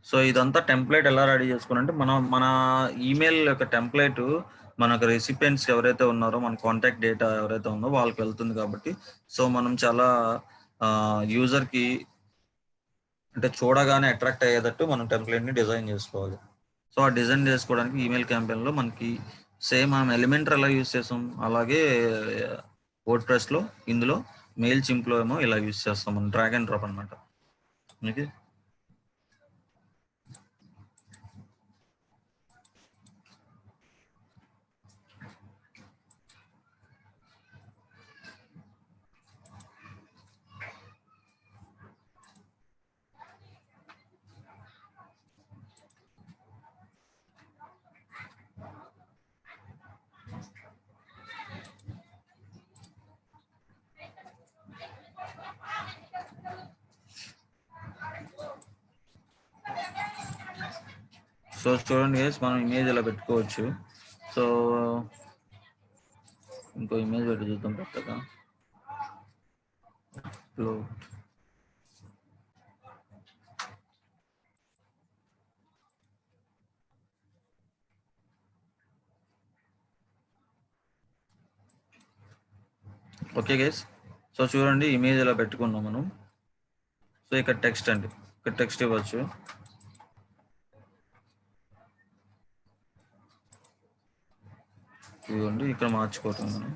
సో ఇదంతా టెంప్లెట్ ఎలా రెడీ చేసుకున్నాం అంటే మన ఈమెయిల్ యొక్క టెంప్లెట్ మనకు రెసిపియెంట్స్ ఎవరైతే ఉన్నారో మన కాంటాక్ట్ డేటా ఎవరైతే ఉందో వాళ్ళకి వెళ్తుంది కాబట్టి సో మనం చాలా యూజర్కి అంటే చూడగానే అట్రాక్ట్ అయ్యేటట్టు మనం టెంప్లెట్ని డిజైన్ చేసుకోవాలి. సో ఆ డిజైన్ చేసుకోవడానికి ఈమెయిల్ క్యాంపెయిన్లో మనకి సేమ్ మనం ఎలిమెంటర్ ఎలా యూజ్ చేస్తాం అలాగే వర్డ్ ప్రెస్లో ఇందులో మెయిల్ చింప్లో ఏమో ఇలా యూజ్ చేస్తాం మనం డ్రాగ్ అండ్ డ్రాప్ అనమాట. ఓకే సో చూడండి గైస్ మనం ఇమేజ్ ఇలా పెట్టుకోవచ్చు. సో ఇంకో ఇమేజ్ పెట్టి చూద్దాం కొత్తగా. ఓకే గైస్ సో చూడండి ఇమేజ్ ఇలా పెట్టుకున్నాం మనం. సో ఇక్కడ టెక్స్ట్ అండి, ఇక్కడ టెక్స్ట్ ఇవ్వచ్చు. ఇవ్వండి ఇక్కడ మార్చుకోవటం మనం.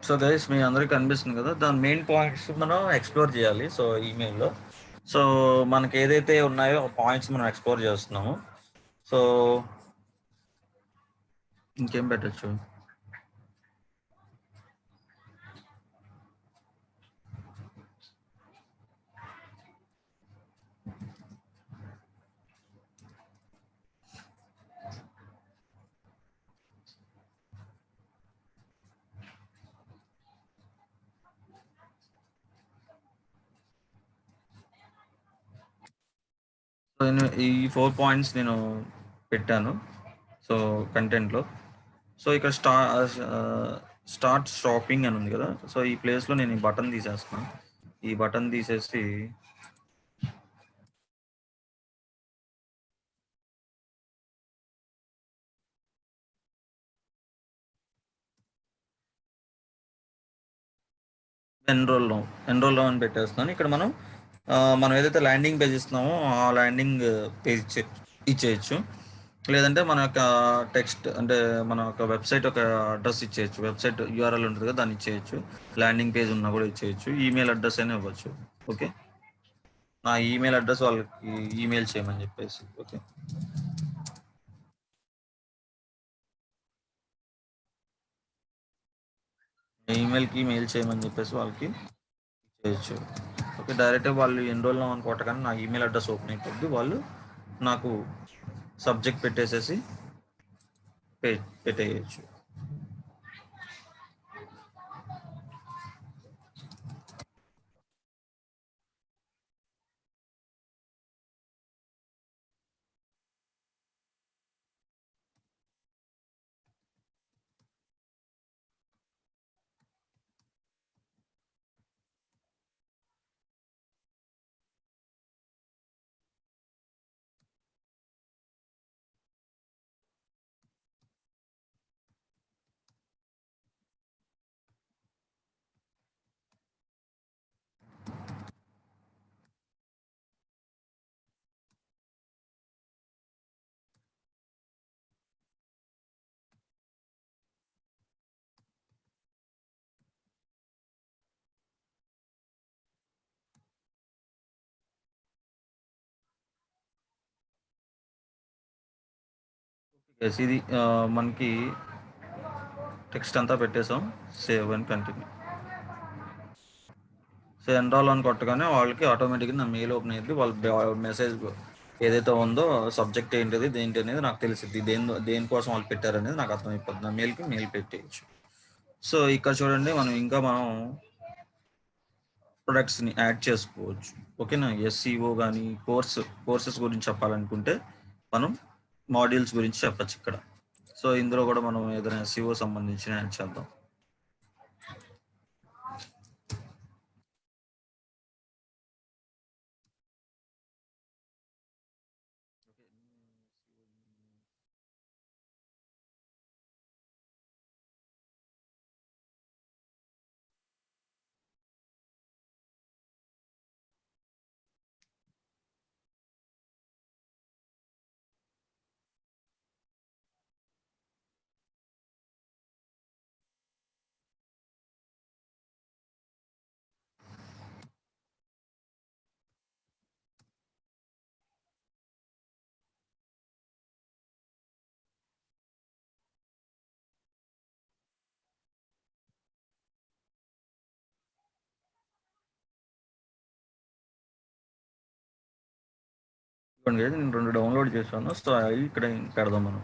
సో గైస్ మీ అందరికీ కనిపిస్తుంది కదా, దాని మెయిన్ పాయింట్స్ మనం ఎక్స్ప్లోర్ చేయాలి. సో ఈమెయిల్లో సో మనకి ఏదైతే ఉన్నాయో ఆ పాయింట్స్ మనం ఎక్స్ప్లోర్ చేస్తున్నాము. సో ఇంకేం పెట్టచ్చు? సో ఈ 4 పాయింట్స్ నేను పెట్టాను సో కంటెంట్లో. సో ఇక్కడ స్టార్ట్ షాపింగ్ అని ఉంది కదా, సో ఈ ప్లేస్లో నేను ఈ బటన్ తీసేస్తున్నాను. ఈ బటన్ తీసేసి ఎన్రోల్ నౌ అని పెట్టేస్తున్నాను. ఇక్కడ మనం ఏదైతే ల్యాండింగ్ పేజ్ ఇస్తున్నామో ఆ ల్యాండింగ్ పేజ్ ఇచ్చేయచ్చు. లేదంటే మన యొక్క టెక్స్ట్ అంటే మన యొక్క వెబ్సైట్ ఒక అడ్రస్ ఇచ్చేయచ్చు. వెబ్సైట్ యూఆర్ఎల్ ఉంటుంది కదా దాన్ని ఇచ్చేయచ్చు. ల్యాండింగ్ పేజ్ ఉన్నా కూడా ఇచ్చేయచ్చు. ఈమెయిల్ అడ్రస్ అయినా ఇవ్వచ్చు. ఓకే, నా ఈమెయిల్ అడ్రస్ వాళ్ళకి ఈమెయిల్ చేయమని చెప్పేసి. ఓకే, ఈమెయిల్కి మెయిల్ చేయమని చెప్పేసి వాళ్ళకి చేయొచ్చు. ఓకే. డైరెక్ట్‌గా వాళ్ళు ఎన్రోల్ నౌ అని కొట్టగానే నా ఈమెయిల్ అడ్రెస్ ఓపెన్ అయిపోద్ది. వాళ్ళు నాకు సబ్జెక్ట్ పెట్టేసేసి పె పెట్టేయొచ్చు. యెస్. ఇది మనకి టెక్స్ట్ అంతా పెట్టేసాం. Save and continue. So enrol అని కొట్టగానే వాళ్ళకి ఆటోమేటిక్గా నా మెయిల్ ఓపెన్ అయ్యింది. వాళ్ళ మెసేజ్ ఏదైతే ఉందో సబ్జెక్ట్ ఏంటిది దేంటి అనేది నాకు తెలిసిద్ది. దేనికోసం వాళ్ళు పెట్టారనేది నాకు అర్థమైపోతుంది. నా మెయిల్కి మెయిల్ పెట్టేయచ్చు. సో ఇక్కడ చూడండి మనం ప్రొడక్ట్స్ని యాడ్ చేసుకోవచ్చు. ఓకేనా. ఎస్సీఓ కానీ కోర్సెస్ గురించి చెప్పాలనుకుంటే మనం మాడ్యూల్స్ గురించి చెప్పచ్చు ఇక్కడ. సో ఇందులో కూడా మనం ఏదైనా ఎస్సీఓ సంబంధించిన యాడ్ చేద్దాం. ఇదిగోండి guys, నేను 2 డౌన్లోడ్ చేశాను. సో అవి ఇక్కడ పెడదాం మనం.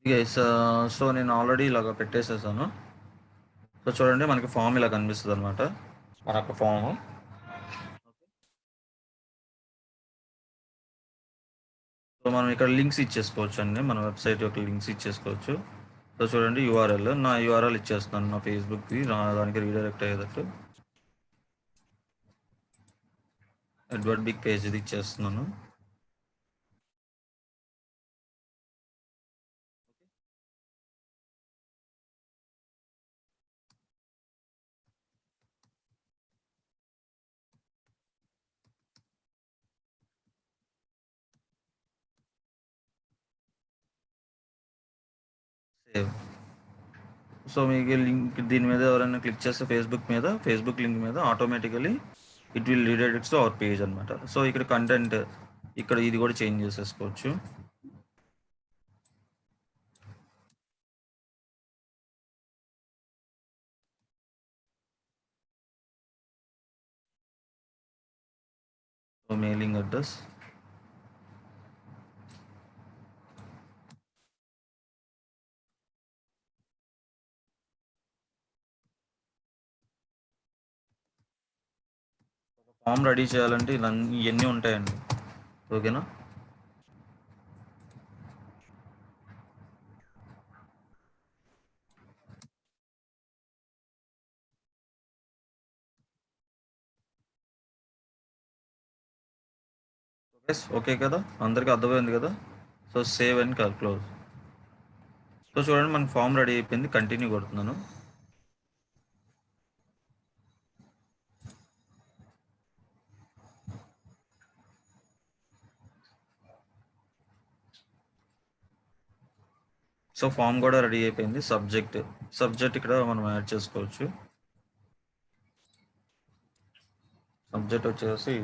గైస్, సో నేను ఆల్రెడీ ఇలాగ పెట్టేసేసాను. సో చూడండి మనకి ఫామ్ ఇలా కనిపిస్తుంది అనమాట. మనకు ఫామ్. సో మనం ఇక్కడ లింక్స్ ఇచ్చేసుకోవచ్చు అండి. మన వెబ్సైట్ యొక్క లింక్స్ ఇచ్చేసుకోవచ్చు. సో చూడండి నా యూఆర్ఎల్ ఇచ్చేస్తున్నాను, నా ఫేస్బుక్కి దానికి రీడైరెక్ట్ అయ్యేటట్టు ఎడ్వర్డ్ బిగ్ పేజ్ ఇది ఇచ్చేస్తున్నాను. సో మీకు లింక్ దీని మీద ఎవరైనా క్లిక్ చేస్తే ఫేస్బుక్ లింక్ మీద automatically it will redirects to our page అనమాట. సో ఇక్కడ కంటెంట్ ఇక్కడ ఇది కూడా చేంజ్ చేసేసుకోవచ్చు. So mailing address, form ready చేయాలంటే ఇవన్నీ ఉంటాయండి. ఓకేనా? ఓకే కదా, అందరికీ అర్థమైంది కదా? So save and close. So చూడండి మనకి ఫామ్ రెడీ అయిపోయింది. కంటిన్యూ కొడుతున్నాను. సో ఫామ్ కూడా రెడీ అయిపోయింది. సబ్జెక్ట్ ఇక్కడ మనం యాడ్ చేసుకోవచ్చు. సబ్జెక్ట్ వచ్చేసి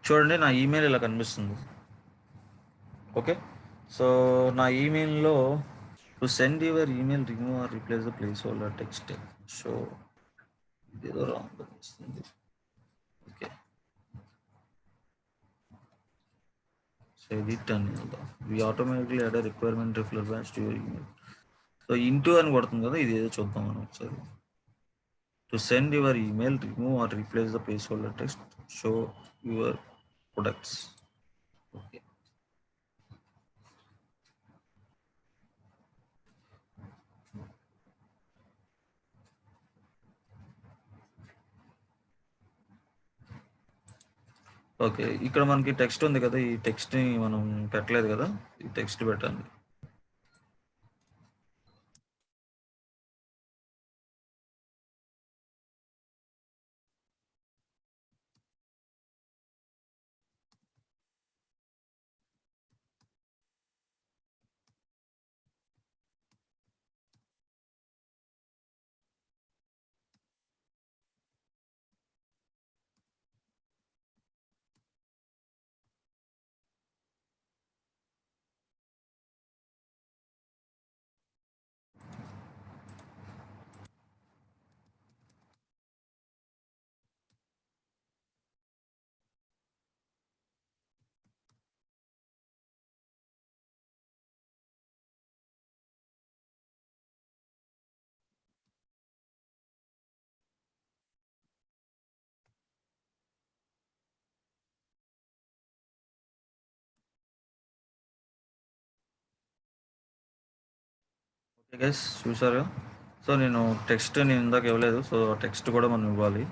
చూడండి నా ఈమెయిల్ ఇలా కనిపిస్తుంది. ఓకే, సో నా ఈమెయిల్లో to send your email remove or replace the placeholder text. So ఇదేదో రాంగ్ కనిపిస్తుంది. ఓకే, సో ఎడిట్ అని we automatically add requirement referral badge to your email. So into అని కొడుతుంది కదా, ఇది ఏదో చూద్దాం మనం ఒకసారి. To send your email remove or replace the placeholder text show your products. Okay, okay ఇక్కడ మనకి టెక్స్ట్ ఉంది కదా, ఈ టెక్స్ట్ ని మనం పెట్టలేదు కదా, ఈ టెక్స్ట్ పెట్టండి. ఓకే గైస్, చూసారు. సో నేను ఇందాక ఇవ్వలేదు. సో టెక్స్ట్ కూడా మనం ఇవ్వాలి.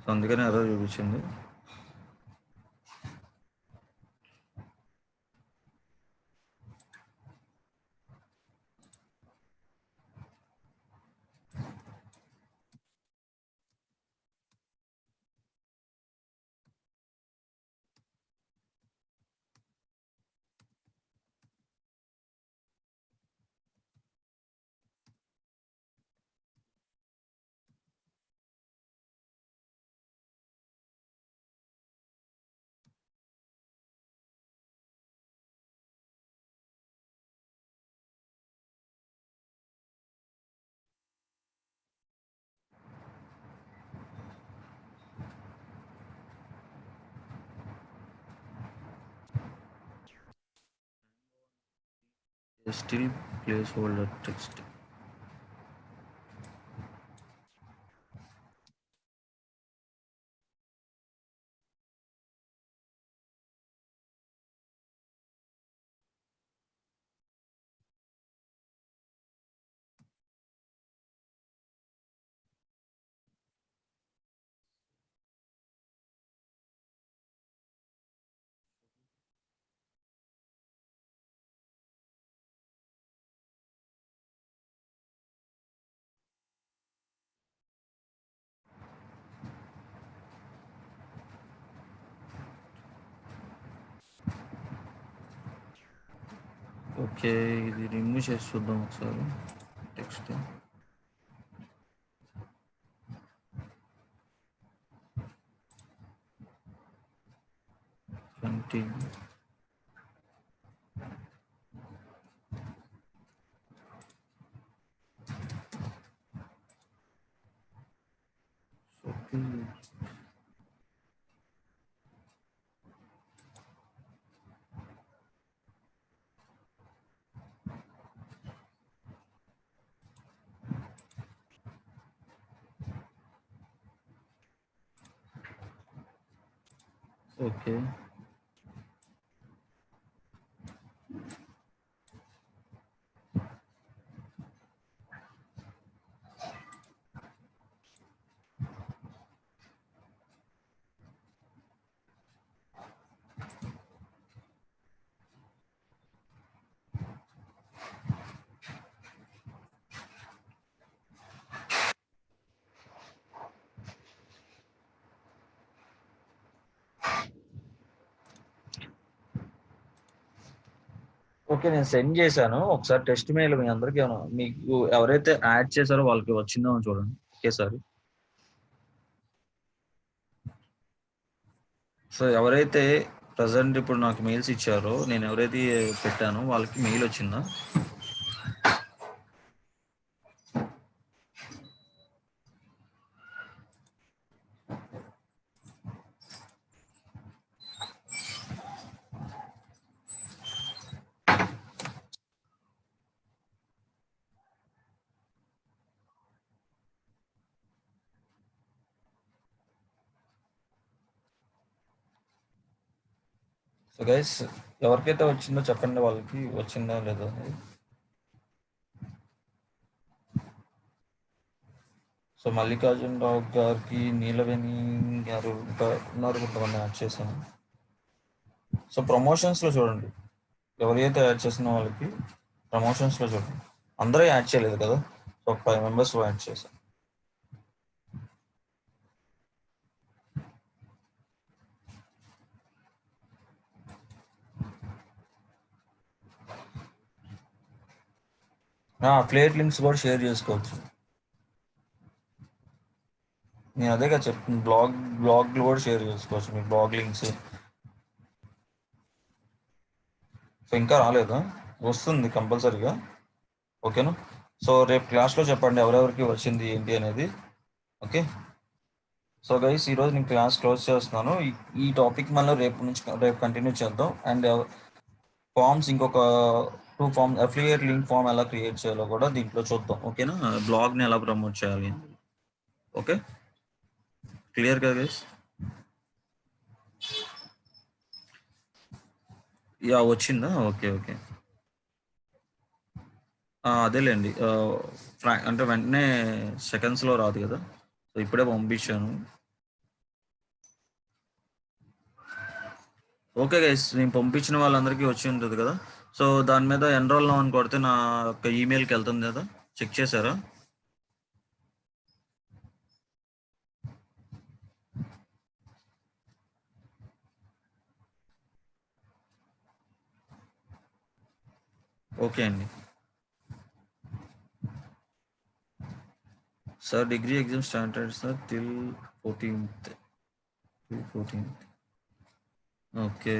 సో అందుకని అదే చూపించింది. Still placeholder text. ఓకే, ఇది రిమూవ్ చేసి చూద్దాం ఒకసారి టెక్స్ట్. ఓకే, ఓకే, నేను సెండ్ చేశాను. ఒకసారి టెస్ట్ మెయిల్ మీ అందరికీ మీకు ఎవరైతే యాడ్ చేశారో వాళ్ళకి వచ్చిందో చూడండి ఒకేసారి. సో ఎవరైతే ప్రజెంట్ ఇప్పుడు నాకు మెయిల్స్ ఇచ్చారో, నేను ఎవరైతే పెట్టానో వాళ్ళకి మెయిల్ వచ్చిందా? సో గైస్, ఎవరికైతే వచ్చిందో చెప్పండి వాళ్ళకి వచ్చిందా లేదా అనేది. సో మల్లికార్జున రావు గారికి, నీలవేణి గారు ఇంకా ఉన్నారు, కొంతమంది యాడ్ చేశాను. సో ప్రమోషన్స్లో చూడండి, ఎవరైతే యాడ్ చేసిన వాళ్ళకి ప్రమోషన్స్లో చూడండి. అందరూ యాడ్ చేయలేదు కదా, సో ఒక 5 మెంబర్స్ యాడ్ చేశాను. ప్లేట్ లింక్స్ కూడా షేర్ చేసుకోవచ్చు. నేను అదేగా చెప్తాను, బ్లాగ్లు కూడా షేర్ చేసుకోవచ్చు, మీ బ్లాగ్ లింక్స్. సో ఇంకా రాలేదా? వస్తుంది కంపల్సరీగా. ఓకేనా? సో రేపు క్లాస్లో చెప్పండి ఎవరెవరికి వచ్చింది ఏంటి అనేది. ఓకే, సో గైస్ ఈరోజు నేను క్లాస్ క్లోజ్ చేస్తున్నాను. ఈ టాపిక్ మళ్ళీ రేపు కంటిన్యూ చేద్దాం. అండ్ ఫామ్స్, ఇంకొక 2 ఫామ్, అఫిలియేట్ లింక్ ఫామ్ ఎలా క్రియేట్ చేయాలో కూడా దీంట్లో చూద్దాం. ఓకేనా? బ్లాగ్ని ఎలా ప్రమోట్ చేయాలి. ఓకే, క్లియర్ కదా గైస్? యా, వచ్చిందా? ఓకే ఓకే, అదేలేండి. అంటే వెంటనే సెకండ్స్లో రాదు కదా, సో ఇప్పుడే పంపించాను. ఓకే గైస్, నేను పంపించిన వాళ్ళందరికీ వచ్చి ఉంటుంది కదా. సో దాని మీద ఎన్రోల్ నౌ అని కొడితే నా యొక్క ఈమెయిల్కి వెళ్తుంది కదా, చెక్ చేశారా? ఓకే అండి. Sir degree exam started sir till 14th. Okay,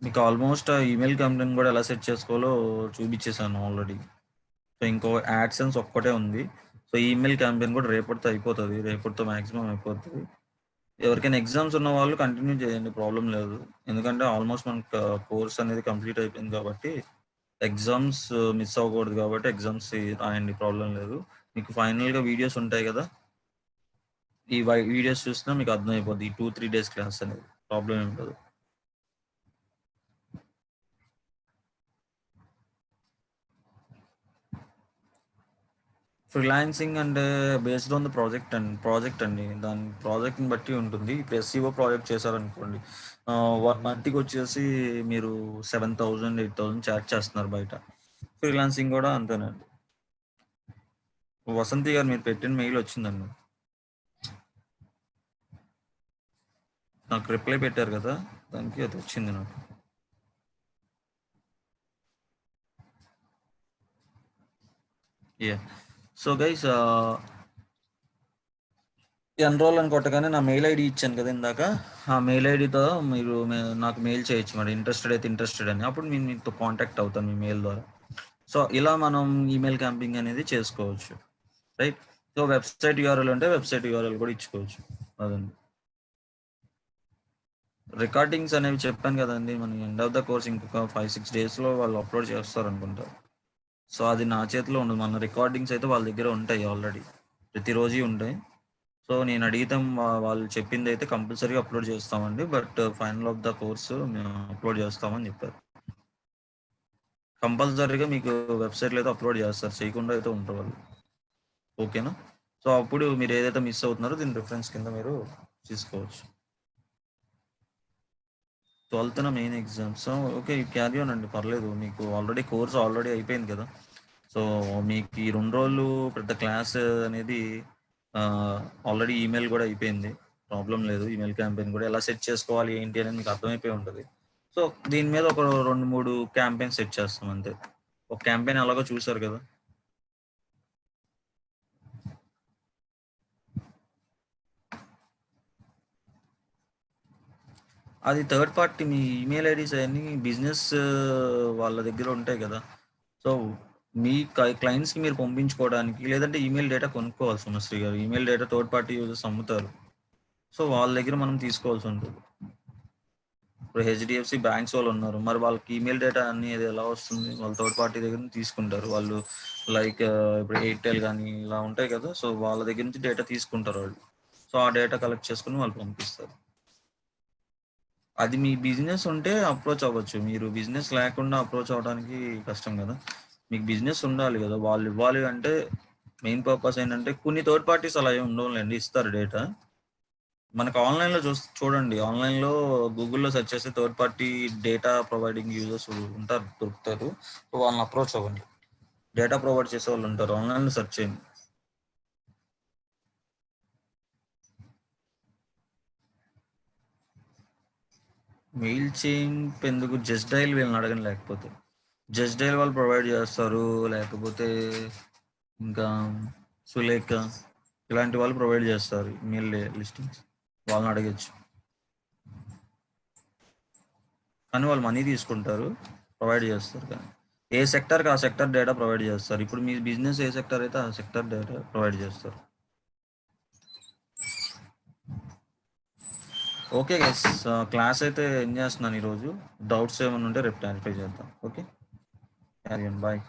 మీకు ఆల్మోస్ట్ ఆ ఈమెయిల్ కంప్లైంట్ కూడా ఎలా సెట్ చేసుకోవాలో చూపించేసాను ఆల్రెడీ. సో ఇంకో యాడ్సెన్స్ ఒక్కటే ఉంది. సో ఈమెయిల్ క్యాంపెయిన్ కూడా రేపటితో అయిపోతుంది, రేపటితో మ్యాక్సిమం అయిపోతుంది. ఎవరికైనా ఎగ్జామ్స్ ఉన్న వాళ్ళు కంటిన్యూ చేయండి, ప్రాబ్లం లేదు. ఎందుకంటే ఆల్మోస్ట్ మనకు కోర్స్ అనేది కంప్లీట్ అయిపోయింది కాబట్టి ఎగ్జామ్స్ మిస్ అవ్వకూడదు కాబట్టి ఎగ్జామ్స్ రాయండి, ప్రాబ్లం లేదు. మీకు ఫైనల్గా వీడియోస్ ఉంటాయి కదా, ఈ వీడియోస్ చూసినా మీకు అర్థమైపోద్ది ఈ 2-3 డేస్ క్లాస్ అనేది, ప్రాబ్లం ఏం లేదు. ఫ్రీలాన్సింగ్ అంటే బేస్డ్ ఆన్ ద ప్రాజెక్ట్ అండి, దాని ప్రాజెక్ట్ని బట్టి ఉంటుంది. ఇప్పుడు ఎస్సీఓ ప్రాజెక్ట్ చేశారనుకోండి, 1 మంత్కి వచ్చేసి మీరు 7,000 8,000 చార్జ్ చేస్తున్నారు బయట. ఫ్రీలాన్సింగ్ కూడా అంతేనండి. వసంతి గారు, మీరు పెట్టిన మెయిల్ వచ్చిందండి, నాకు రిప్లై పెట్టారు కదా, దానికి అది వచ్చింది నాకు. యా సో గైస్ ఎన్రోల్ అని కొట్టగానే నా మెయిల్ ఐడి ఇచ్చాను కదా ఇందాక, ఆ మెయిల్ ఐడితో మీరు నాకు మెయిల్ చేయొచ్చు మరి, ఇంట్రెస్టెడ్ అయితే ఇంట్రెస్టెడ్ అని. అప్పుడు నేను మీతో కాంటాక్ట్ అవుతాను మీ మెయిల్ ద్వారా. సో ఇలా మనం ఈమెయిల్ క్యాంపింగ్ అనేది చేసుకోవచ్చు, రైట్. సో వెబ్సైట్ యూఆర్ఎల్ అంటే వెబ్సైట్ యూఆర్ఎల్ కూడా ఇచ్చుకోవచ్చు. అదండి రికార్డింగ్స్ అనేవి చెప్పాను కదండి, మన ఎండ్ ఆఫ్ ద కోర్స్ ఇంకొక 5-6 డేస్లో వాళ్ళు అప్లోడ్ చేస్తారు అనుకుంటా. సో అది నా చేతిలో ఉండదు, మన రికార్డింగ్స్ అయితే వాళ్ళ దగ్గర ఉంటాయి ఆల్రెడీ, ప్రతిరోజు ఉంటాయి. సో నేను అడిగితే వాళ్ళు చెప్పింది అయితే కంపల్సరీగా అప్లోడ్ చేస్తామండి, but final of the course మేము అప్లోడ్ చేస్తామని చెప్పారు. కంపల్సరీగా మీకు వెబ్సైట్లో అయితే అప్లోడ్ చేస్తారు, చేయకుండా అయితే ఉంటారు వాళ్ళు. ఓకేనా? సో అప్పుడు మీరు ఏదైతే మిస్ అవుతున్నారో దీని రిఫరెన్స్ కింద మీరు తీసుకోవచ్చు. 12th main exams. Okay, carry on అండి, పర్లేదు. మీకు ఆల్రెడీ కోర్స్ ఆల్రెడీ అయిపోయింది కదా. సో మీకు ఈ 2 రోజులు పెద్ద క్లాస్ అనేది ఆల్రెడీ ఈమెయిల్ కూడా అయిపోయింది, ప్రాబ్లం లేదు. ఈమెయిల్ క్యాంపెయిన్ కూడా ఎలా సెట్ చేసుకోవాలి ఏంటి అనేది మీకు అర్థమైపోయి ఉంటుంది. సో దీని మీద ఒక 2-3 క్యాంపెయిన్ సెట్ చేస్తాం అంతే. ఒక క్యాంపెయిన్ అలాగో చూసారు కదా. అది థర్డ్ పార్టీ, మీ ఈమెయిల్ ఐడీస్ అవన్నీ బిజినెస్ వాళ్ళ దగ్గర ఉంటాయి కదా. సో మీ క్లయింట్స్కి మీరు పంపించుకోవడానికి, లేదంటే ఈమెయిల్ డేటా కొనుక్కోవాల్సి ఉన్న శ్రీ గారు, email data third party users అమ్ముతారు. సో వాళ్ళ దగ్గర మనం తీసుకోవాల్సి ఉంటుంది. ఇప్పుడు హెచ్డిఎఫ్సి బ్యాంక్స్ వాళ్ళు ఉన్నారు, మరి వాళ్ళకి ఈమెయిల్ డేటా అన్ని అది ఎలా వస్తుంది? వాళ్ళు థర్డ్ పార్టీ దగ్గర నుంచి తీసుకుంటారు వాళ్ళు, లైక్ ఇప్పుడు ఎయిర్టెల్ కానీ ఇలా ఉంటాయి కదా. సో వాళ్ళ దగ్గర నుంచి డేటా తీసుకుంటారు వాళ్ళు. సో ఆ డేటా కలెక్ట్ చేసుకుని వాళ్ళు పంపిస్తారు. అది మీ బిజినెస్ ఉంటే అప్రోచ్ అవ్వచ్చు, మీరు బిజినెస్ లేకుండా అప్రోచ్ అవ్వడానికి కష్టం కదా. మీకు బిజినెస్ ఉండాలి కదా, వాళ్ళు ఇవ్వాలి అంటే మెయిన్ పర్పస్ ఏంటంటే, కొన్ని థర్డ్ పార్టీస్ అలా ఏమి ఉండవులేండి, ఇస్తారు డేటా. మనకు ఆన్లైన్లో చూడండి, ఆన్లైన్లో గూగుల్లో సెర్చ్ చేస్తే third party data providing users ఉంటారు, దొరుకుతారు. వాళ్ళని అప్రోచ్ అవ్వండి, డేటా ప్రొవైడ్ చేసే వాళ్ళు ఉంటారు, ఆన్లైన్లో సెర్చ్ చేయండి. మెయిల్ చేయింపు ఎందుకు, జస్ట్ డైల్ వీళ్ళని అడగండి. లేకపోతే జస్ట్ డైల్ వాళ్ళు ప్రొవైడ్ చేస్తారు, లేకపోతే ఇంకా సులేఖ ఇలాంటి వాళ్ళు ప్రొవైడ్ చేస్తారు ఈమెయిల్ లిస్టింగ్స్, వాళ్ళని అడగచ్చు. కానీ వాళ్ళు మనీ తీసుకుంటారు, ప్రొవైడ్ చేస్తారు. కానీ ఏ సెక్టర్కి ఆ సెక్టర్ డేటా ప్రొవైడ్ చేస్తారు. ఇప్పుడు మీ బిజినెస్ ఏ సెక్టర్ అయితే ఆ సెక్టర్ డేటా ప్రొవైడ్ చేస్తారు. ఓకే గైస్, క్లాస్ అయితే ఎండ్ చేస్తున్నాను ఈరోజు. డౌట్స్ ఏమైనా ఉంటే రేపు క్లారిఫై చేద్దాం. Okay, bye.